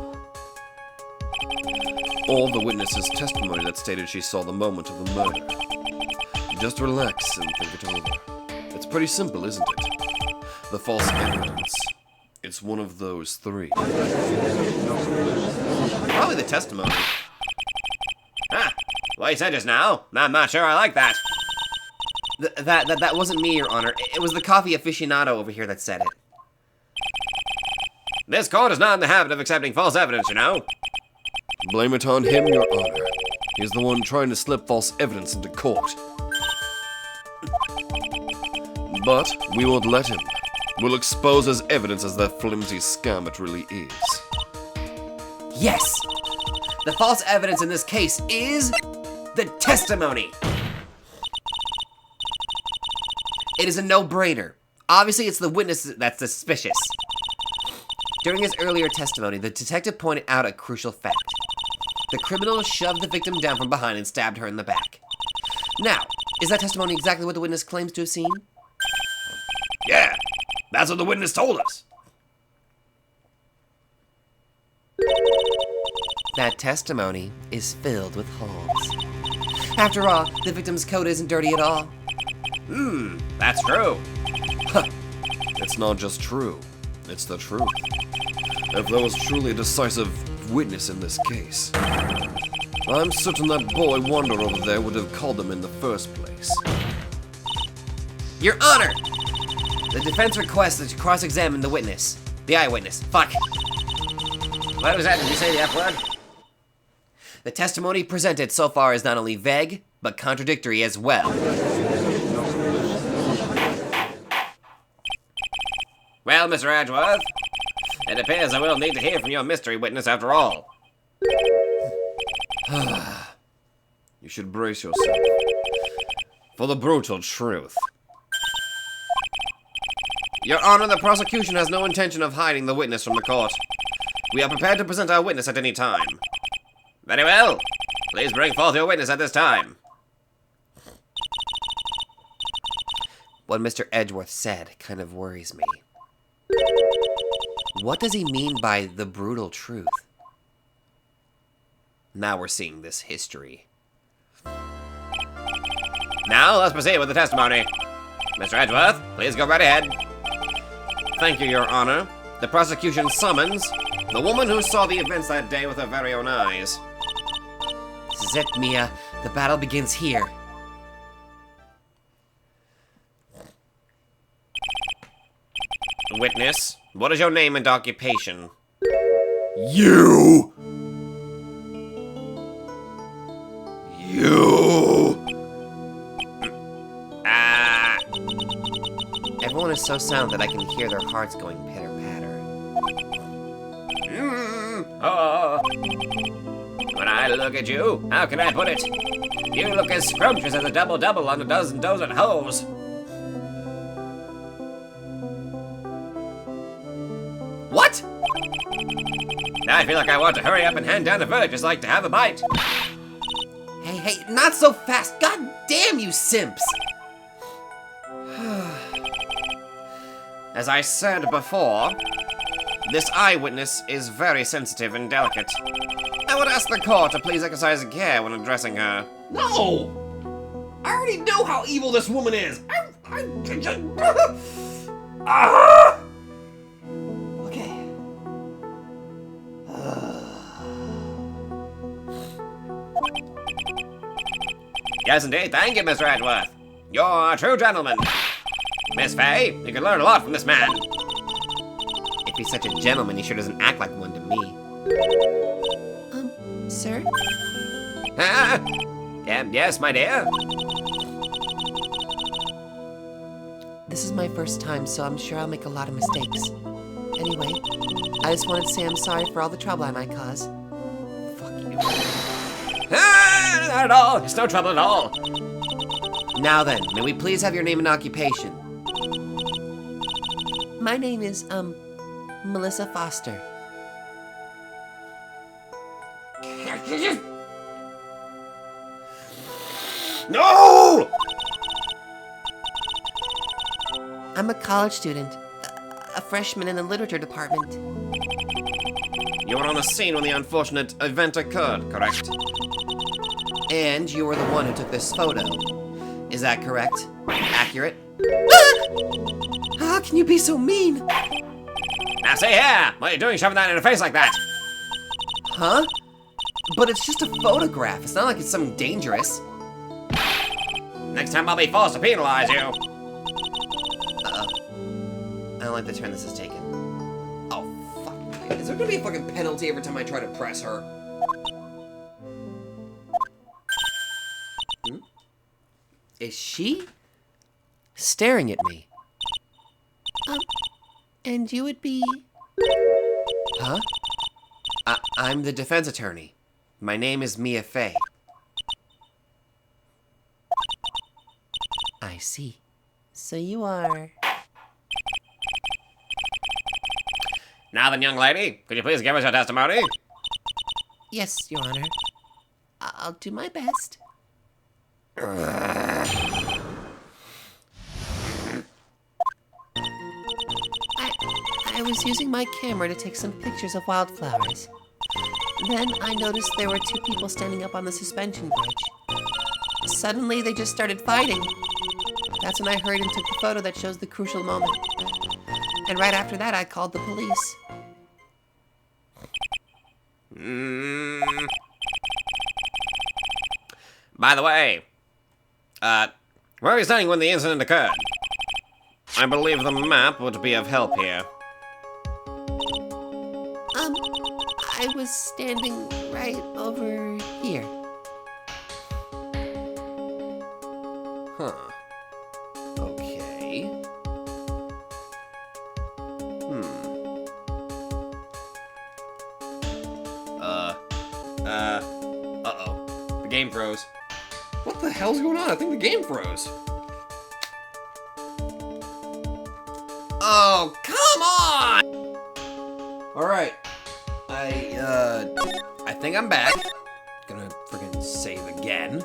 or the witness's testimony that stated she saw the moment of the murder. Just relax and think it over. It's pretty simple, isn't it? The false evidence. It's one of those three. Probably the testimony. Ah, what you said just now? I'm not sure I like that. That wasn't me, Your Honor. It was the coffee aficionado over here that said it. This court is not in the habit of accepting false evidence, you know. Blame it on him, Your Honor. He's the one trying to slip false evidence into court. But we won't let him. We'll expose his evidence as that flimsy scam it really is. Yes! The false evidence in this case is the testimony. It is a no-brainer. Obviously, it's the witness that's suspicious. During his earlier testimony, the detective pointed out a crucial fact. The criminal shoved the victim down from behind and stabbed her in the back. Now, is that testimony exactly what the witness claims to have seen? Yeah, that's what the witness told us. That testimony is filled with holes. After all, the victim's coat isn't dirty at all. That's true. It's not just true, it's the truth. If there was truly a decisive witness in this case, I'm certain that boy Wonder over there would have called them in the first place. Your Honor! The defense requests to cross-examine the witness. The eyewitness. Fuck. What was that? Did you say the F word? The testimony presented so far is not only vague, but contradictory as well. Well, Mr. Edgeworth, it appears I will need to hear from your mystery witness after all. You should brace yourself for the brutal truth. Your Honor, the prosecution has no intention of hiding the witness from the court. We are prepared to present our witness at any time. Very well. Please bring forth your witness at this time. What Mr. Edgeworth said kind of worries me. What does he mean by the brutal truth? Now we're seeing this history. Now, let's proceed with the testimony. Mr. Edgeworth, please go right ahead. Thank you, Your Honor. The prosecution summons the woman who saw the events that day with her very own eyes. This is it, Mia. The battle begins here. Witness, what is your name and occupation? You! Everyone is so silent that I can hear their hearts going pitter-patter. When I look at you, how can I put it? You look as scrumptious as a double-double on a dozen hoes. What? Now I feel like I want to hurry up and hand down the verdict, just like to have a bite. Hey, not so fast. God damn you simps. As I said before, this eyewitness is very sensitive and delicate. I would ask the court to please exercise care when addressing her. No! I already know how evil this woman is. Okay. Yes, indeed. Thank you, Mr. Edgeworth. You're a true gentleman. Miss Faye, you can learn a lot from this man. If he's such a gentleman, he sure doesn't act like one to me. Sir? Yes, my dear. This is my first time, so I'm sure I'll make a lot of mistakes. Anyway, I just wanted to say I'm sorry for all the trouble I might cause. Fuck you. Not at all. It's no trouble at all. Now then, may we please have your name and occupation? My name is, Melissa Foster. No! I'm a college student, a freshman in the literature department. You were on the scene when the unfortunate event occurred, correct? And you were the one who took this photo. Is that correct? Accurate? How can you be so mean? Now see here! What are you doing shoving that in her face like that? Huh? But it's just a photograph. It's not like it's something dangerous. Next time I'll be forced to penalize you. Uh-oh. I don't like the turn this is taken. Oh, fuck. Is there gonna be a fucking penalty every time I try to press her? Hmm? Is she staring at me? And you would be... Huh? I'm the defense attorney. My name is Mia Fey. I see. So you are... Now then, young lady, could you please give us your testimony? Yes, Your Honor. I'll do my best. I was using my camera to take some pictures of wildflowers. Then I noticed there were two people standing up on the suspension bridge. Suddenly, they just started fighting. That's when I hurried and took the photo that shows the crucial moment. And right after that, I called the police. By the way, where were you standing when the incident occurred? I believe the map would be of help here. I was standing right over here. Huh. Okay. Uh-oh. The game froze. What the hell's going on? I think the game froze. Oh, come on! Alright. I think I'm back. Gonna freaking save again.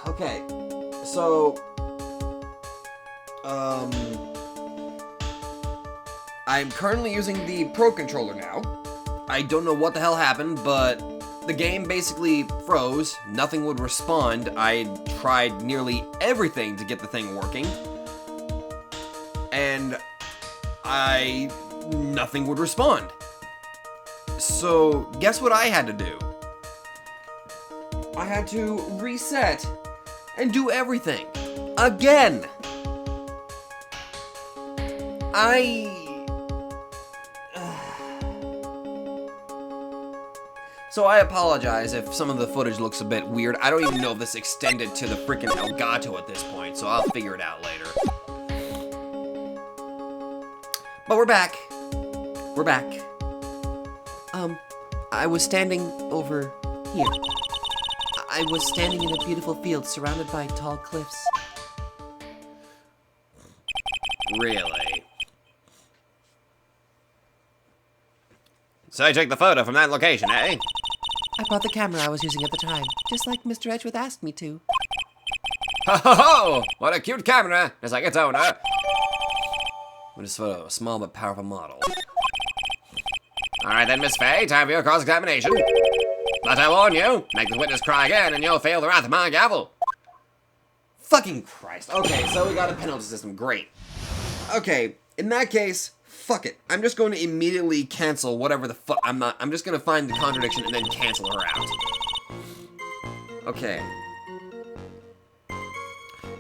Okay. So, I'm currently using the Pro Controller now. I don't know what the hell happened, but the game basically froze. Nothing would respond. I tried nearly everything to get the thing working. And nothing would respond. So, guess what I had to do? I had to reset and do everything again. So I apologize if some of the footage looks a bit weird. I don't even know if this extended to the freaking Elgato at this point, so I'll figure it out later. But we're back. We're back. I was standing over here. I was standing in a beautiful field surrounded by tall cliffs. Really? So I took the photo from that location, eh? I brought the camera I was using at the time, just like Mr. Edgeworth asked me to. Ho ho ho! What a cute camera! Just like its owner. With this photo, a small but powerful model. Alright then, Miss Fay, time for your cross-examination. But I warn you, make the witness cry again and you'll fail the wrath of my gavel. Fucking Christ. Okay, so we got a penalty system. Great. Okay, in that case, fuck it. I'm just going to immediately cancel whatever the fuck. I'm just going to find the contradiction and then cancel her out. Okay.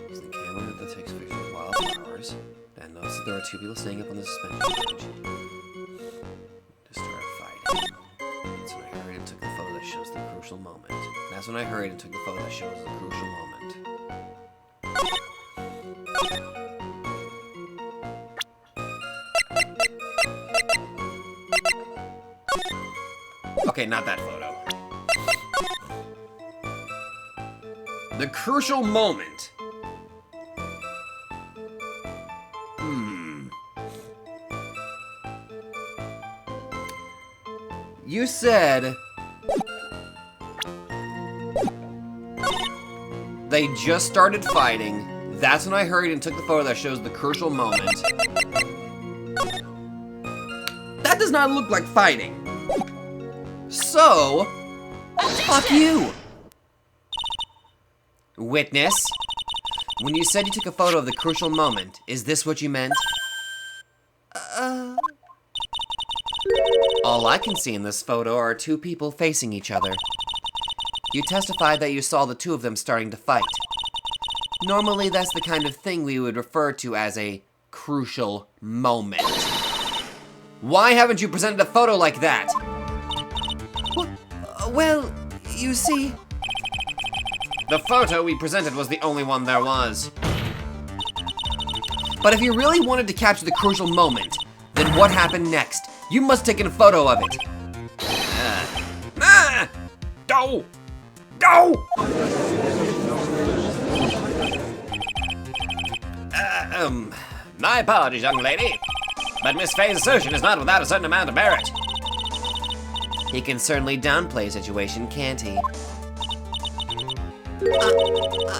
Use the camera that takes pictures of wildflowers. And notice that there are two people standing up on the suspension bridge. To start fighting. That's when I hurried and took the photo that shows the crucial moment. That's when I hurried and took the photo that shows the crucial moment. Okay, not that photo. The crucial moment. You said they just started fighting. That's when I hurried and took the photo that shows the crucial moment. That does not look like fighting. So, fuck you. Witness, when you said you took a photo of the crucial moment, is this what you meant? All I can see in this photo are two people facing each other. You testified that you saw the two of them starting to fight. Normally, that's the kind of thing we would refer to as a crucial moment. Why haven't you presented a photo like that? Well, you see... The photo we presented was the only one there was. But if you really wanted to capture the crucial moment, then what happened next? You must have taken a photo of it. Go! Go! My apologies, young lady. But Miss Faye's assertion is not without a certain amount of merit. He can certainly downplay a situation, can't he?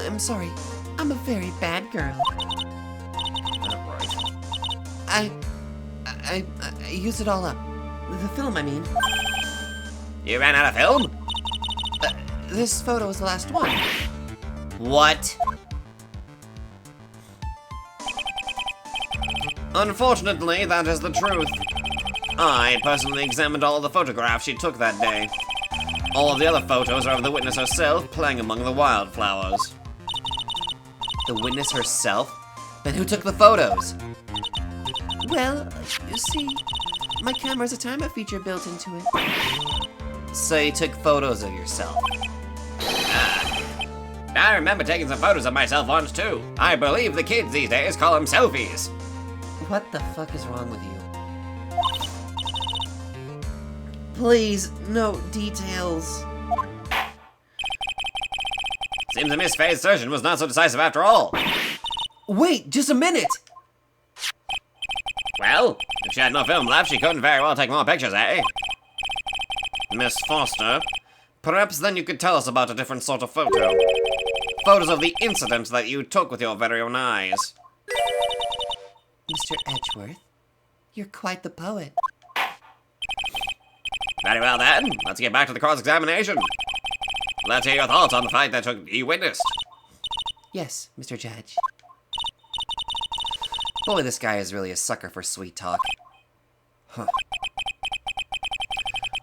I'm sorry. I'm a very bad girl. Right. I used it all up. The film, I mean. You ran out of film? This photo was the last one. What? Unfortunately, that is the truth. I personally examined all the photographs she took that day. All of the other photos are of the witness herself playing among the wildflowers. The witness herself? Then who took the photos? Well, you see, my camera has a timer feature built into it. So you took photos of yourself? I remember taking some photos of myself once too. I believe the kids these days call them selfies. What the fuck is wrong with you? Please, no details. Seems that Miss Faye's assertion was not so decisive after all. Wait, just a minute! Well, if she had no film left, she couldn't very well take more pictures, eh? Miss Foster, perhaps then you could tell us about a different sort of photo. Photos of the incident that you took with your very own eyes. Mr. Edgeworth, you're quite the poet. Very well then, let's get back to the cross-examination. Let's hear your thoughts on the fight that you witnessed. Yes, Mr. Judge. Boy, this guy is really a sucker for sweet talk. Huh.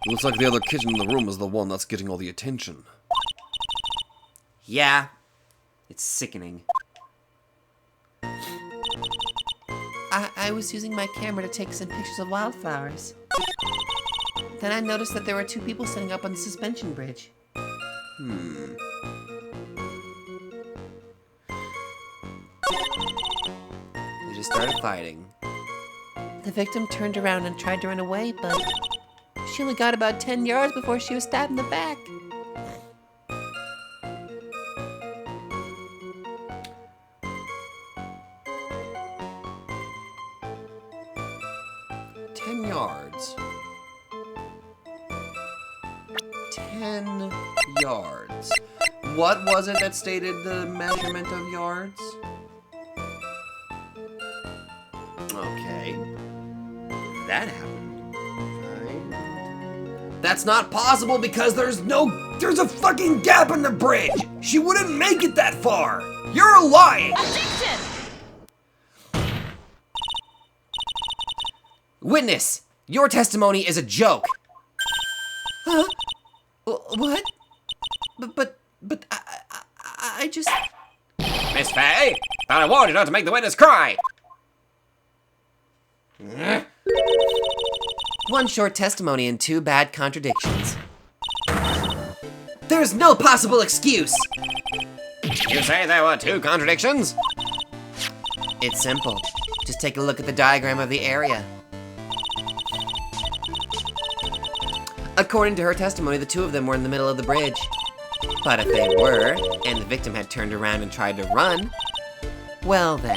Looks like the other kitten in the room is the one that's getting all the attention. Yeah, it's sickening. I was using my camera to take some pictures of wildflowers. Then I noticed that there were two people sitting up on the suspension bridge. They just started fighting. The victim turned around and tried to run away, but she only got about 10 yards before she was stabbed in the back. Yards. 10 yards. What was it that stated the measurement of yards? Okay. That happened. Fine. That's not possible because there's a fucking gap in the bridge. She wouldn't make it that far. You're lying. Objection! Witness, your testimony is a joke. Huh? What? But I just... Miss Faye, thought I warned you not to make the witness cry. One short testimony and two bad contradictions. There's no possible excuse! You say there were two contradictions? It's simple. Just take a look at the diagram of the area. According to her testimony, the two of them were in the middle of the bridge. But if they were, and the victim had turned around and tried to run, well then.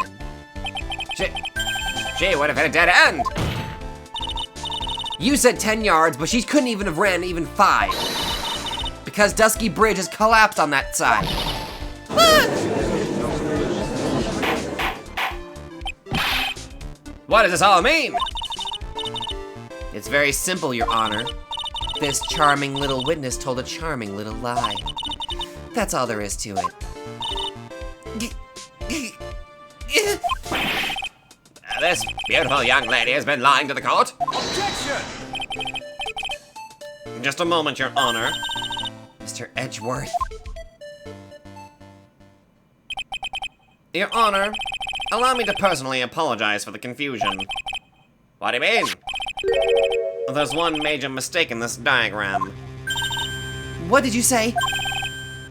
She would have hit a dead end. You said 10 yards, but she couldn't even have ran even 5. Because Dusky Bridge has collapsed on that side. What does this all mean? It's very simple, Your Honor. This charming little witness told a charming little lie. That's all there is to it. This beautiful young lady has been lying to the court. Objection! Just a moment, Your Honor. Mr. Edgeworth. Your Honor, allow me to personally apologize for the confusion. What do you mean? There's one major mistake in this diagram. What did you say?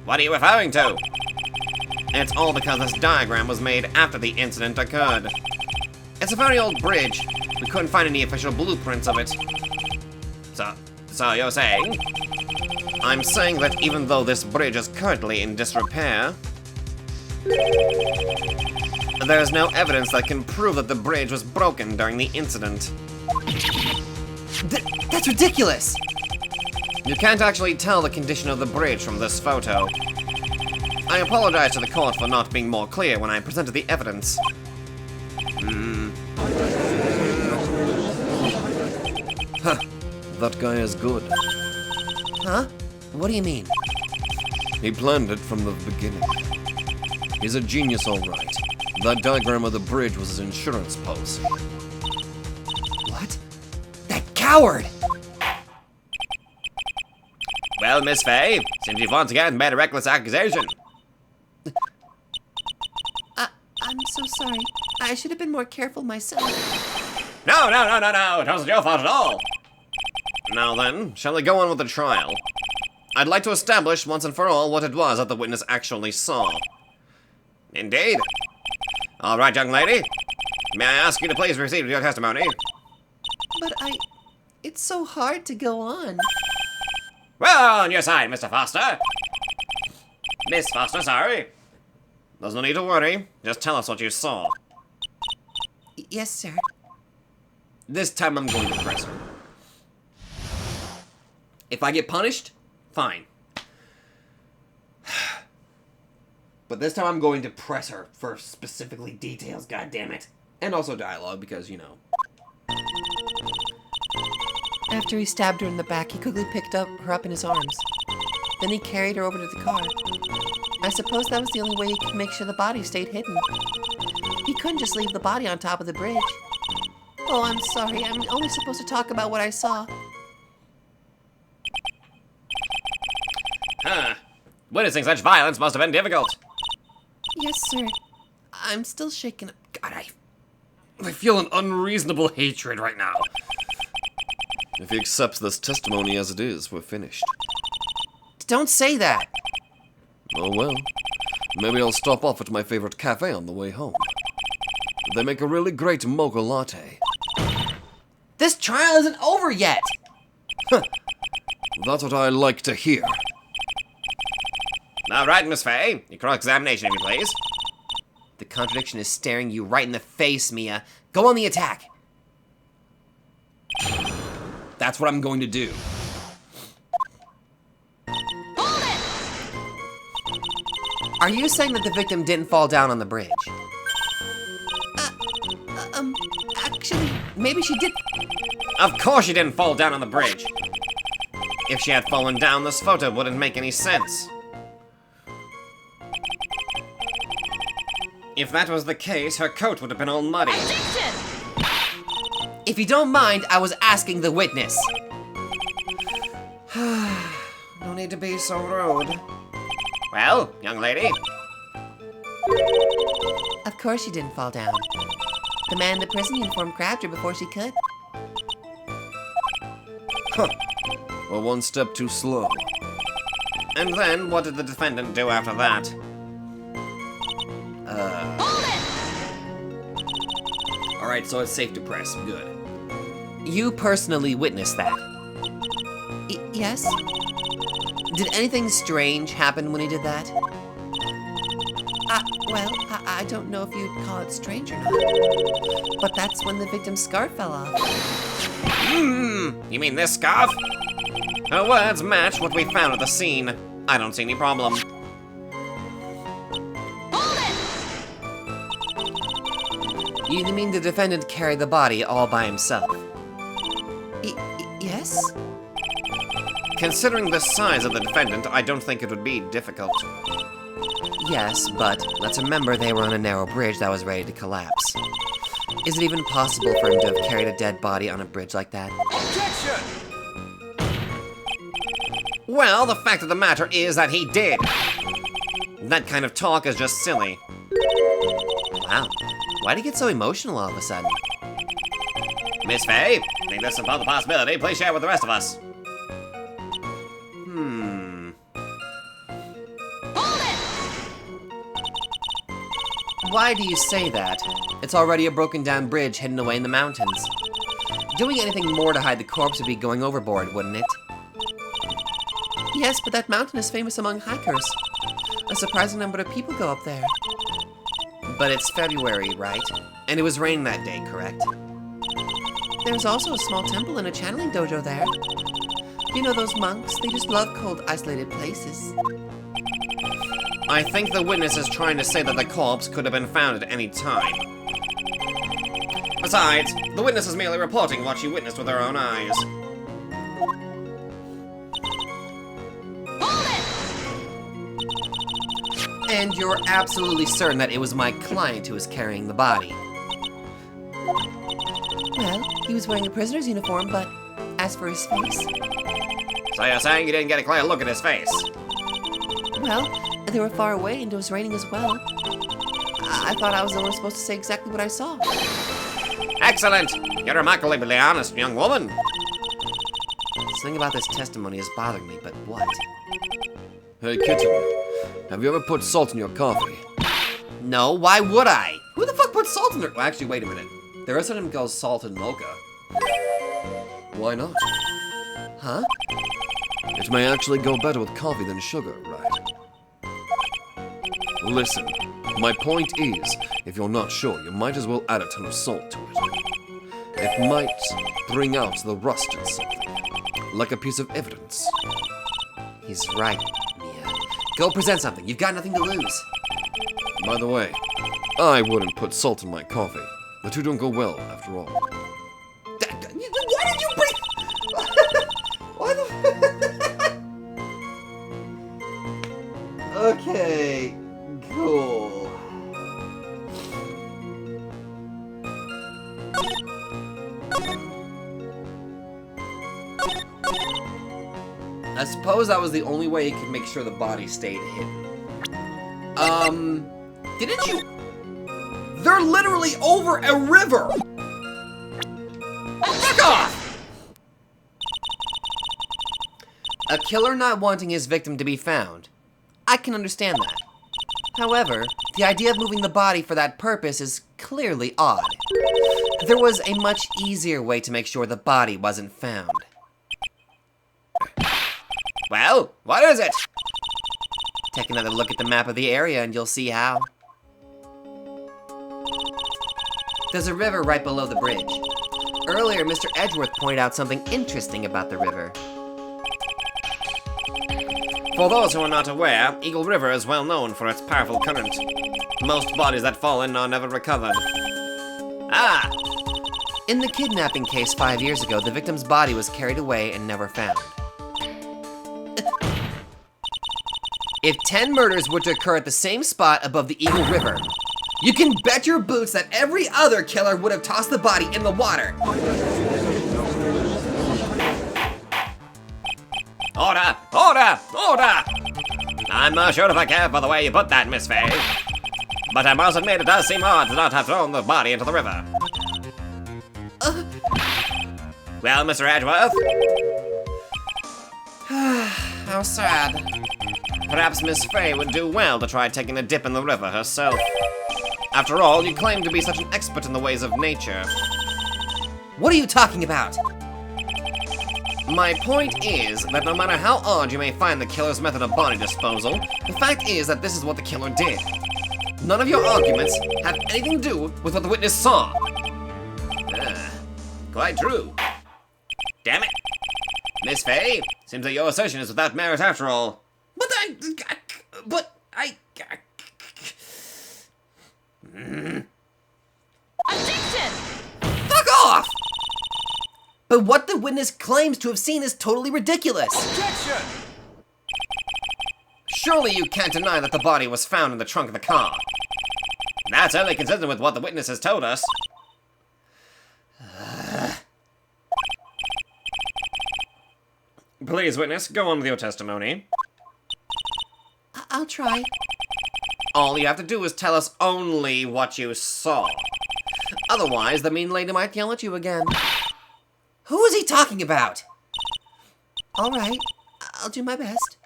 What are you referring to? It's all because this diagram was made after the incident occurred. It's a very old bridge. We couldn't find any official blueprints of it. So you're saying? I'm saying that even though this bridge is currently in disrepair, there's no evidence that can prove that the bridge was broken during the incident. That's ridiculous! You can't actually tell the condition of the bridge from this photo. I apologize to the court for not being more clear when I presented the evidence. That guy is good. Huh? What do you mean? He planned it from the beginning. He's a genius, all right. That diagram of the bridge was his insurance policy. What? That coward! Well, Miss Faye, since you've once again made a reckless accusation. I'm so sorry. I should have been more careful myself. No, it wasn't your fault at all. Now then, shall we go on with the trial? I'd like to establish once and for all what it was that the witness actually saw. Indeed. All right, young lady. May I ask you to please proceed with your testimony? But it's so hard to go on. Well, on your side, Mr. Foster. Miss Foster, sorry. There's no need to worry. Just tell us what you saw. Yes, sir. This time I'm going to press her. If I get punished, fine. But this time I'm going to press her for specifically details, goddammit. And also dialogue, because, you know. After he stabbed her in the back, he quickly picked her up in his arms. Then he carried her over to the car. I suppose that was the only way he could make sure the body stayed hidden. He couldn't just leave the body on top of the bridge. Oh, I'm sorry. I'm only supposed to talk about what I saw. Huh. Witnessing such violence must have been difficult. Yes, sir. I'm still shaken up. God, I feel an unreasonable hatred right now. If he accepts this testimony as it is, we're finished. Don't say that. Oh well. Maybe I'll stop off at my favorite cafe on the way home. They make a really great mocha latte. This trial isn't over yet. That's what I like to hear. All right, Miss Faye. Your cross-examination, if you please. The contradiction is staring you right in the face, Mia. Go on the attack. That's what I'm going to do. Are you saying that the victim didn't fall down on the bridge? Actually, maybe she did. Of course she didn't fall down on the bridge. If she had fallen down, this photo wouldn't make any sense. If that was the case, her coat would have been all muddy. If you don't mind, I was asking the witness. No need to be so rude. Well, young lady. Of course she didn't fall down. The man in the prison uniform grabbed her before she could. Well, one step too slow. And then, what did the defendant do after that? Alright, so it's safe to press. Good. You personally witnessed that? Yes? Did anything strange happen when he did that? Well, I don't know if you'd call it strange or not. But that's when the victim's scarf fell off. You mean this scarf? Her words match what we found at the scene. I don't see any problem. You mean the defendant carried the body all by himself? Yes? Considering the size of the defendant, I don't think it would be difficult. Yes, but let's remember they were on a narrow bridge that was ready to collapse. Is it even possible for him to have carried a dead body on a bridge like that? Well, the fact of the matter is that he did. That kind of talk is just silly. Wow. Why'd he get so emotional all of a sudden? Miss Faye, think this is about the possibility. Please share with the rest of us. Why do you say that? It's already a broken down bridge hidden away in the mountains. Doing anything more to hide the corpse would be going overboard, wouldn't it? Yes, but that mountain is famous among hikers. A surprising number of people go up there. But it's February, right? And it was raining that day, correct? There's also a small temple and a channeling dojo there. You know those monks? They just love cold, isolated places. I think the witness is trying to say that the corpse could have been found at any time. Besides, the witness is merely reporting what she witnessed with her own eyes. And you're absolutely certain that it was my client who was carrying the body? Well, he was wearing a prisoner's uniform, but as for his face... So you're saying you didn't get a clear look at his face? Well, they were far away and it was raining as well. I thought I was the one supposed to say exactly what I saw. Excellent! You're remarkably honest, young woman. Something about this testimony is bothering me, but what? Hey, kitten. Have you ever put salt in your coffee? No, why would I? Who the fuck puts salt in their... Well, actually, wait a minute. There is something called salted mocha. Why not? Huh? It may actually go better with coffee than sugar, right? Listen, my point is, if you're not sure, you might as well add a ton of salt to it. It might bring out the rust in something, like a piece of evidence. He's right, Mia. Go present something. You've got nothing to lose. By the way, I wouldn't put salt in my coffee. The two don't go well, after all. Why did you bring... Why the... Okay, cool. I suppose that was the only way he could make sure the body stayed hidden. Didn't you... They're literally over a river! Fuck off! A killer not wanting his victim to be found. I can understand that. However, the idea of moving the body for that purpose is clearly odd. There was a much easier way to make sure the body wasn't found. Well, what is it? Take another look at the map of the area and you'll see how. There's a river right below the bridge. Earlier, Mr. Edgeworth pointed out something interesting about the river. For those who are not aware, Eagle River is well known for its powerful current. Most bodies that fall in are never recovered. Ah! In the kidnapping case 5 years ago, the victim's body was carried away and never found. If 10 murders were to occur at the same spot above the Eagle River, you can bet your boots that every other killer would have tossed the body in the water. Order! Order! Order! I'm not sure if I care for the way you put that, Miss Faye. But I must admit it does seem odd to not have thrown the body into the river. Well, Mr. Edgeworth? How sad. Perhaps Miss Faye would do well to try taking a dip in the river herself. After all, you claim to be such an expert in the ways of nature. What are you talking about? My point is that no matter how odd you may find the killer's method of body disposal, the fact is that this is what the killer did. None of your arguments have anything to do with what the witness saw. Quite true. Damn it. Miss Faye, seems that your assertion is without merit after all. Objection! Fuck off! But what the witness claims to have seen is totally ridiculous. Objection! Surely you can't deny that the body was found in the trunk of the car. That's only consistent with what the witness has told us. Please, witness, go on with your testimony. I'll try. All you have to do is tell us only what you saw. Otherwise, the mean lady might yell at you again. Who is he talking about? All right, I'll do my best.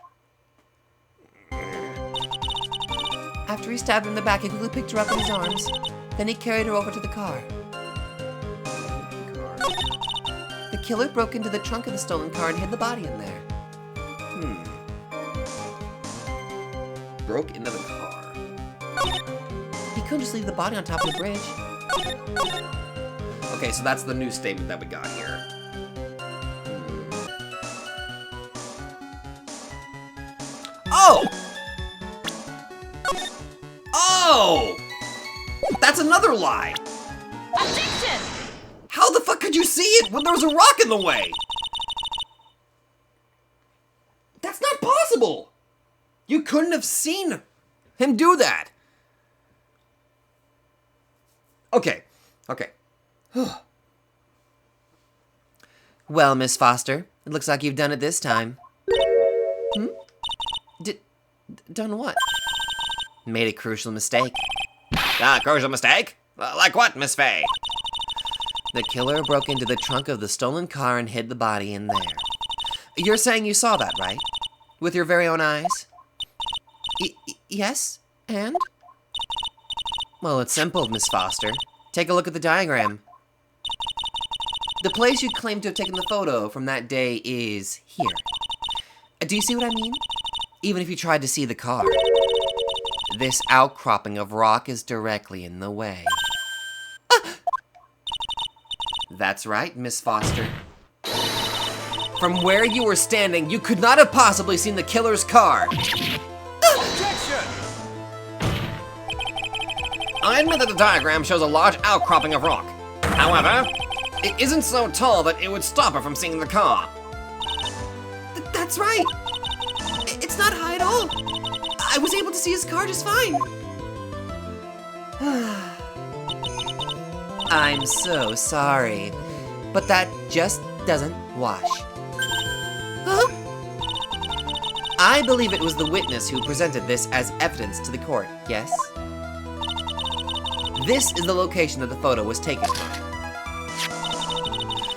After he stabbed her in the back, he quickly picked her up in his arms. Then he carried her over to the car. The killer broke into the trunk of the stolen car and hid the body in there. Broke into the car. He couldn't just leave the body on top of the bridge. Okay, so that's the new statement that we got here. Oh! Oh! That's another lie! Objection! How the fuck could you see it when there was a rock in the way? That's not possible! You couldn't have seen him do that. Okay, okay. Well, Miss Foster, it looks like you've done it this time. Done what? Made a crucial mistake. Crucial mistake? Like what, Miss Faye? The killer broke into the trunk of the stolen car and hid the body in there. You're saying you saw that, right? With your very own eyes? Yes, and? Well, it's simple, Miss Foster. Take a look at the diagram. The place you claim to have taken the photo from that day is here. Do you see what I mean? Even if you tried to see the car. This outcropping of rock is directly in the way. That's right, Miss Foster. From where you were standing, you could not have possibly seen the killer's car. I admit that the diagram shows a large outcropping of rock. However, it isn't so tall that it would stop her from seeing the car. That's right. It's not high at all. I was able to see his car just fine. I'm so sorry, but that just doesn't wash. Huh? I believe it was the witness who presented this as evidence to the court, yes? This is the location that the photo was taken from.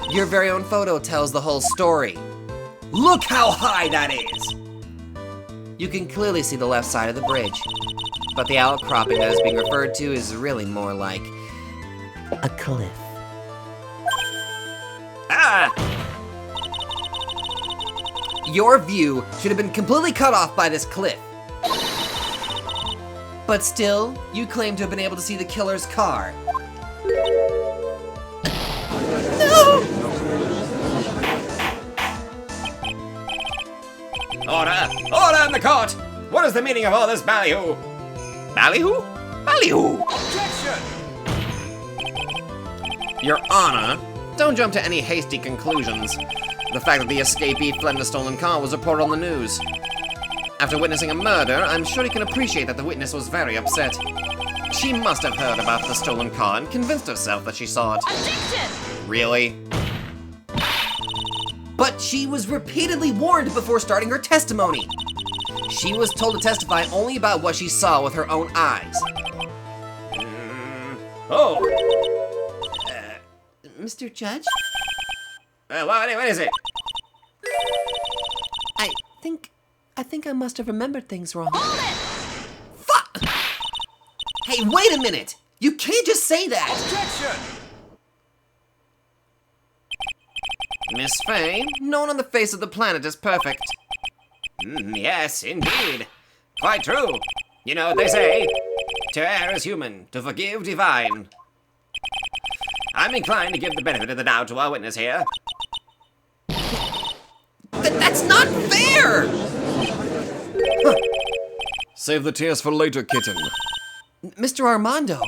Your very own photo tells the whole story. Look how high that is! You can clearly see the left side of the bridge, but the outcropping that is being referred to is really more like a cliff. Your view should have been completely cut off by this cliff. But still, you claim to have been able to see the killer's car. No! Order! Order in the court! What is the meaning of all this ballyhoo? Ballyhoo? Ballyhoo! Objection! Your Honor, don't jump to any hasty conclusions. The fact that the escapee fled in the stolen car was reported on the news. After witnessing a murder, I'm sure you can appreciate that the witness was very upset. She must have heard about the stolen car and convinced herself that she saw it. Objection! Really? But she was repeatedly warned before starting her testimony. She was told to testify only about what she saw with her own eyes. Oh! Mr. Judge? What is it? I think I must have remembered things wrong. Hold it! Fuck! Hey, wait a minute! You can't just say that! Objection! Miss Faye, No one on the face of the planet is perfect. Yes, indeed. Quite true. You know what they say, to err is human, to forgive divine. I'm inclined to give the benefit of the doubt to our witness here. That's not fair! Save the tears for later, kitten. Mr. Armando.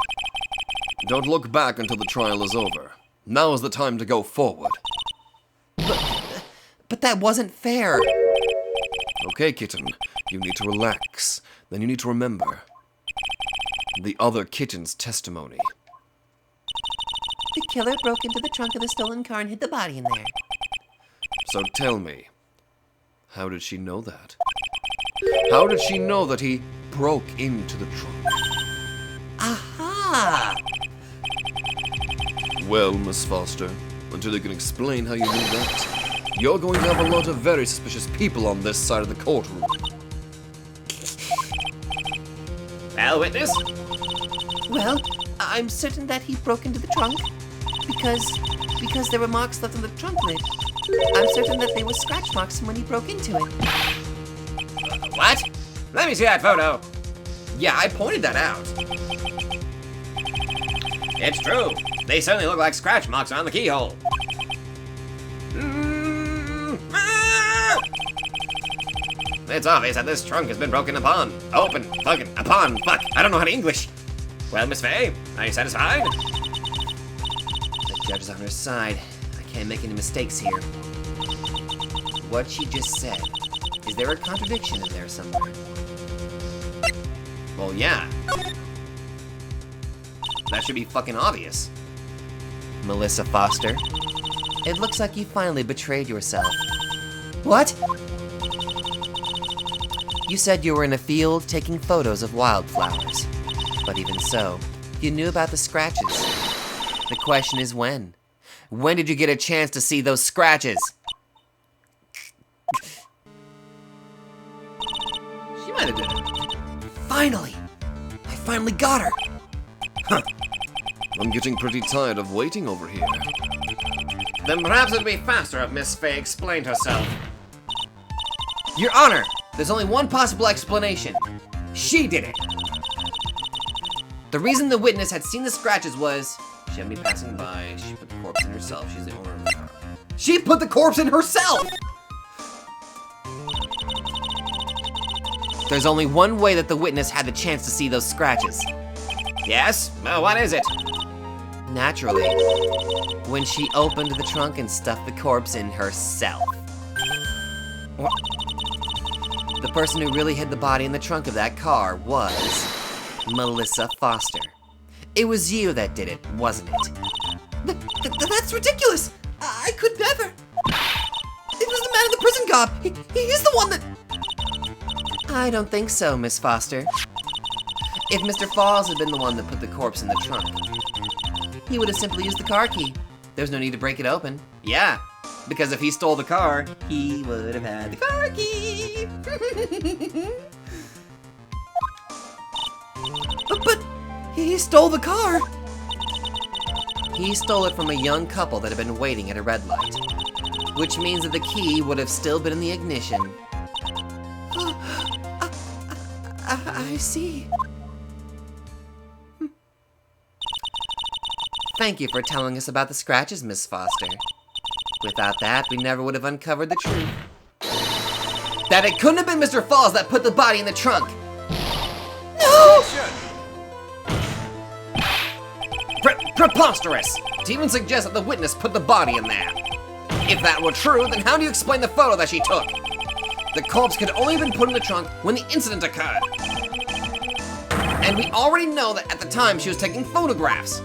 Don't look back until the trial is over. Now is the time to go forward. But that wasn't fair. Okay, kitten. You need to relax. Then you need to remember the other kitten's testimony. The killer broke into the trunk of the stolen car and hid the body in there. So tell me, how did she know that? How did she know that he broke into the trunk? Aha! Well, Miss Foster, until you can explain how you knew that, you're going to have a lot of very suspicious people on this side of the courtroom. Well, witness? Well, I'm certain that he broke into the trunk because there were marks left on the trunk lid. I'm certain that they were scratch marks from when he broke into it. What? Let me see that photo. Yeah, I pointed that out. It's true. They certainly look like scratch marks on the keyhole. It's obvious that this trunk has been broken upon. Open, fucking, upon, fuck. I don't know how to English. Well, Miss Faye, are you satisfied? The judge is on her side. I can't make any mistakes here. What she just said, is there a contradiction in there somewhere? Well, yeah. That should be fucking obvious. Melissa Foster, it looks like you finally betrayed yourself. What? You said you were in a field taking photos of wildflowers. But even so, you knew about the scratches. The question is when? When did you get a chance to see those scratches? She might have did it. Finally! I finally got her! I'm getting pretty tired of waiting over here. Then perhaps it'd be faster if Miss Faye explained herself. Your Honor, there's only one possible explanation. She did it! The reason the witness had seen the scratches was she had me passing by, she put the corpse in herself, she's the owner of the car. She put the corpse in herself! There's only one way that the witness had the chance to see those scratches. Yes? Well, what is it? Naturally, when she opened the trunk and stuffed the corpse in herself. What? The person who really hid the body in the trunk of that car was Melissa Foster. It was you that did it, wasn't it? That's ridiculous! I could never! It was the man in the prison gob! He is the one that... I don't think so, Miss Foster. If Mr. Falls had been the one that put the corpse in the trunk, he would have simply used the car key. There's no need to break it open. Yeah, because if he stole the car, He would have had the car key! But he stole the car! He stole it from a young couple that had been waiting at a red light. Which means that the key would have still been in the ignition. I see. Thank you for telling us about the scratches, Miss Foster. Without that, we never would have uncovered the truth. That it couldn't have been Mr. Falls that put the body in the trunk. No! Preposterous! To even suggest that the witness put the body in there. If that were true, then how do you explain the photo that she took? The corpse could only have been put in the trunk when the incident occurred. And we already know that at the time she was taking photographs.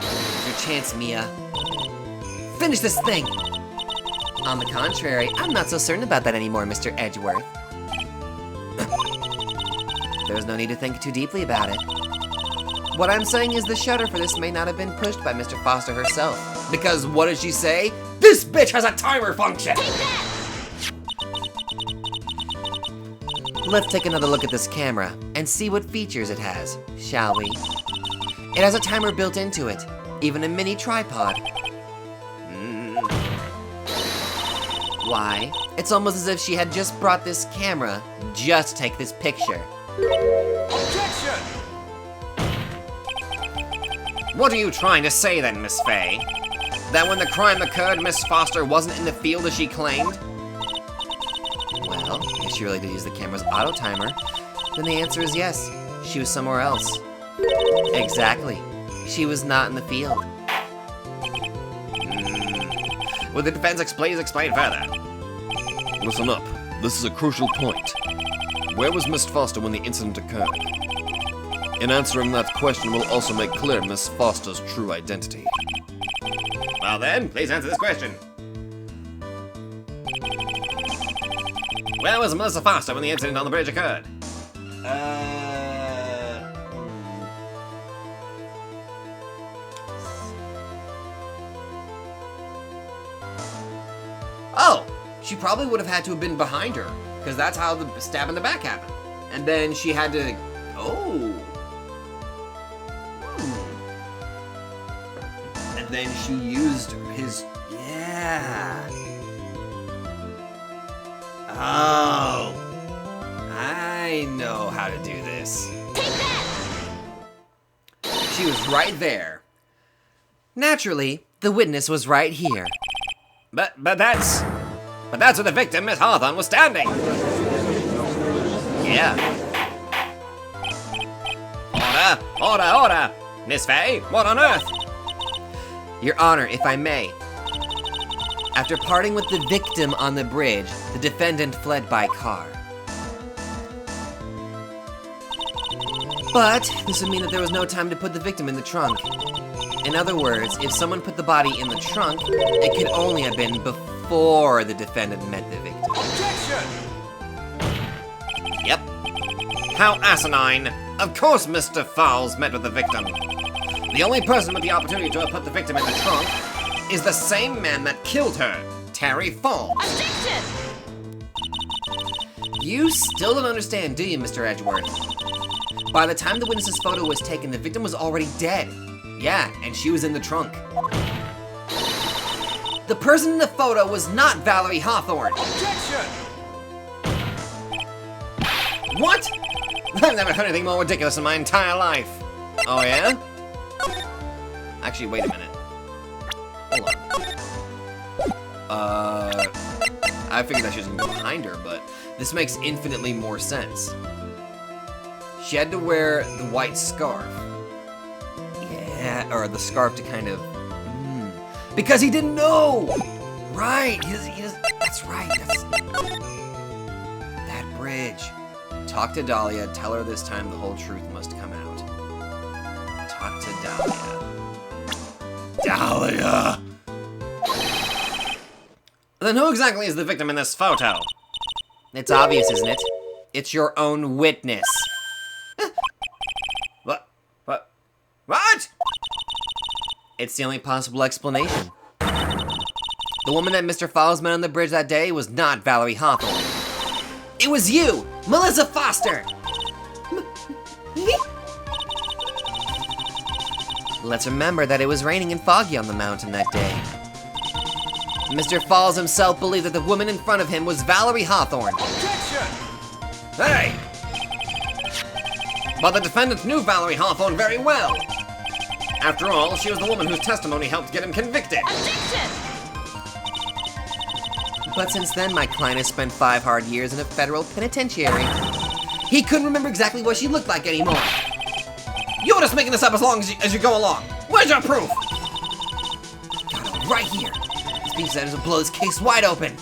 Here's your chance, Mia. Finish this thing! On the contrary, I'm not so certain about that anymore, Mr. Edgeworth. There's no need to think too deeply about it. What I'm saying is the shutter for this may not have been pushed by Mr. Foster herself. Because what does she say? This bitch has a timer function! Let's take another look at this camera and see what features it has, shall we? It has a timer built into it, even a mini tripod. Why? It's almost as if she had just brought this camera just to take this picture. Objection! What are you trying to say then, Miss Faye? That when the crime occurred, Miss Foster wasn't in the field as she claimed? Well, if she really did use the camera's auto timer, then the answer is yes. She was somewhere else. Exactly. She was not in the field. Will the defense please explain further? Listen up. This is a crucial point. Where was Miss Foster when the incident occurred? In answering that question will also make clear Miss Foster's true identity. Well then, please answer this question. Where was Melissa Foster when the incident on the bridge occurred? Oh! She probably would have had to have been behind her, because that's how the stab in the back happened. And then she had to... Oh! And then she used his... Yeah! how to do this. Take that! She was right there. Naturally, the witness was right here. But that's where the victim, Miss Hawthorne, was standing. Yeah. Order! Miss Faye, what on earth? Your Honor, if I may. After parting with the victim on the bridge, the defendant fled by car. But this would mean that there was no time to put the victim in the trunk. In other words, if someone put the body in the trunk, it could only have been before the defendant met the victim. Yep. How asinine. Of course Mr. Fowles met with the victim. The only person with the opportunity to have put the victim in the trunk is the same man that killed her, Terry Falls. Objection! You still don't understand, do you, Mr. Edgeworth? By the time the witness's photo was taken, the victim was already dead. Yeah, and she was in the trunk. The person in the photo was not Valerie Hawthorne. Objection! What? I've never heard anything more ridiculous in my entire life. Oh yeah? Actually, wait a minute. Hold on. I figured that she was gonna be behind her, but this makes infinitely more sense. She had to wear the white scarf. Yeah, or the scarf to kind of... Because he didn't know! Right, he does, that's right, that bridge. Talk to Dahlia, tell her this time the whole truth must come out. Talk to Dahlia. Dahlia! Then who exactly is the victim in this photo? It's obvious, isn't it? It's your own witness. What? It's the only possible explanation. The woman that Mr. Fowles met on the bridge that day was not Valerie Hawthorne. It was you, Melissa Foster! Let's remember that it was raining and foggy on the mountain that day. Mr. Fowles himself believed that the woman in front of him was Valerie Hawthorne. Hey! But the defendant knew Valerie Hawthorne very well. After all, she was the woman whose testimony helped get him convicted. Objection! But since then, my client has spent 5 hard years in a federal penitentiary. He couldn't remember exactly what she looked like anymore. You're just making this up as you go along. Where's your proof? Got it right here. This beef said will blow this case wide open.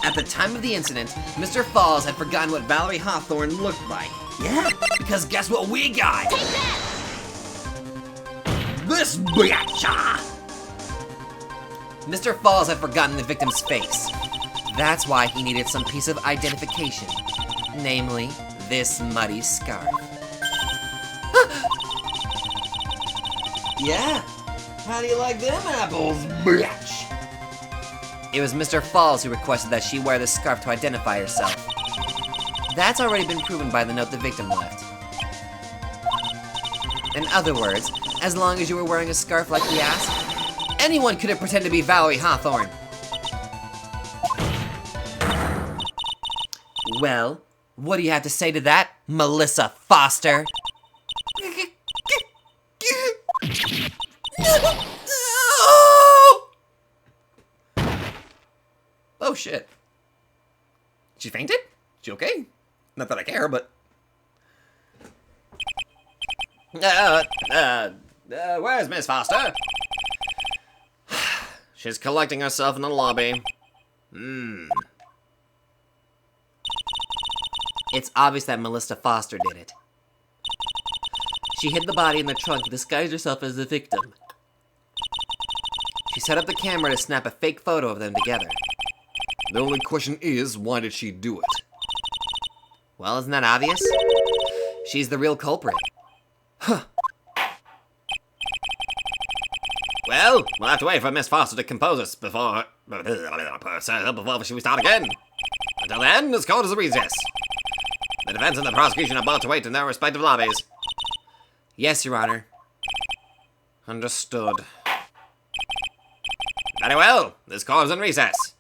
At the time of the incident, Mr. Falls had forgotten what Valerie Hawthorne looked like. Yeah, because guess what we got? Take that! This bitch! Mr. Falls had forgotten the victim's face. That's why he needed some piece of identification. Namely, this muddy scarf. Yeah, how do you like them apples, bitch? It was Mr. Falls who requested that she wear the scarf to identify herself. That's already been proven by the note the victim left. In other words, as long as you were wearing a scarf like he asked, anyone could have pretended to be Valerie Hawthorne. Well, what do you have to say to that, Melissa Foster? Oh shit. She fainted? She okay? Not that I care, but... Where's Miss Foster? She's collecting herself in the lobby. It's obvious that Melissa Foster did it. She hid the body in the trunk to disguise herself as the victim. She set up the camera to snap a fake photo of them together. The only question is, why did she do it? Well, isn't that obvious? She's the real culprit. Well, we'll have to wait for Miss Foster to compose us before we start again. Until then, this court is a recess. The defense and the prosecution are about to wait in their respective lobbies. Yes, Your Honor. Understood. Very well, this court is in recess.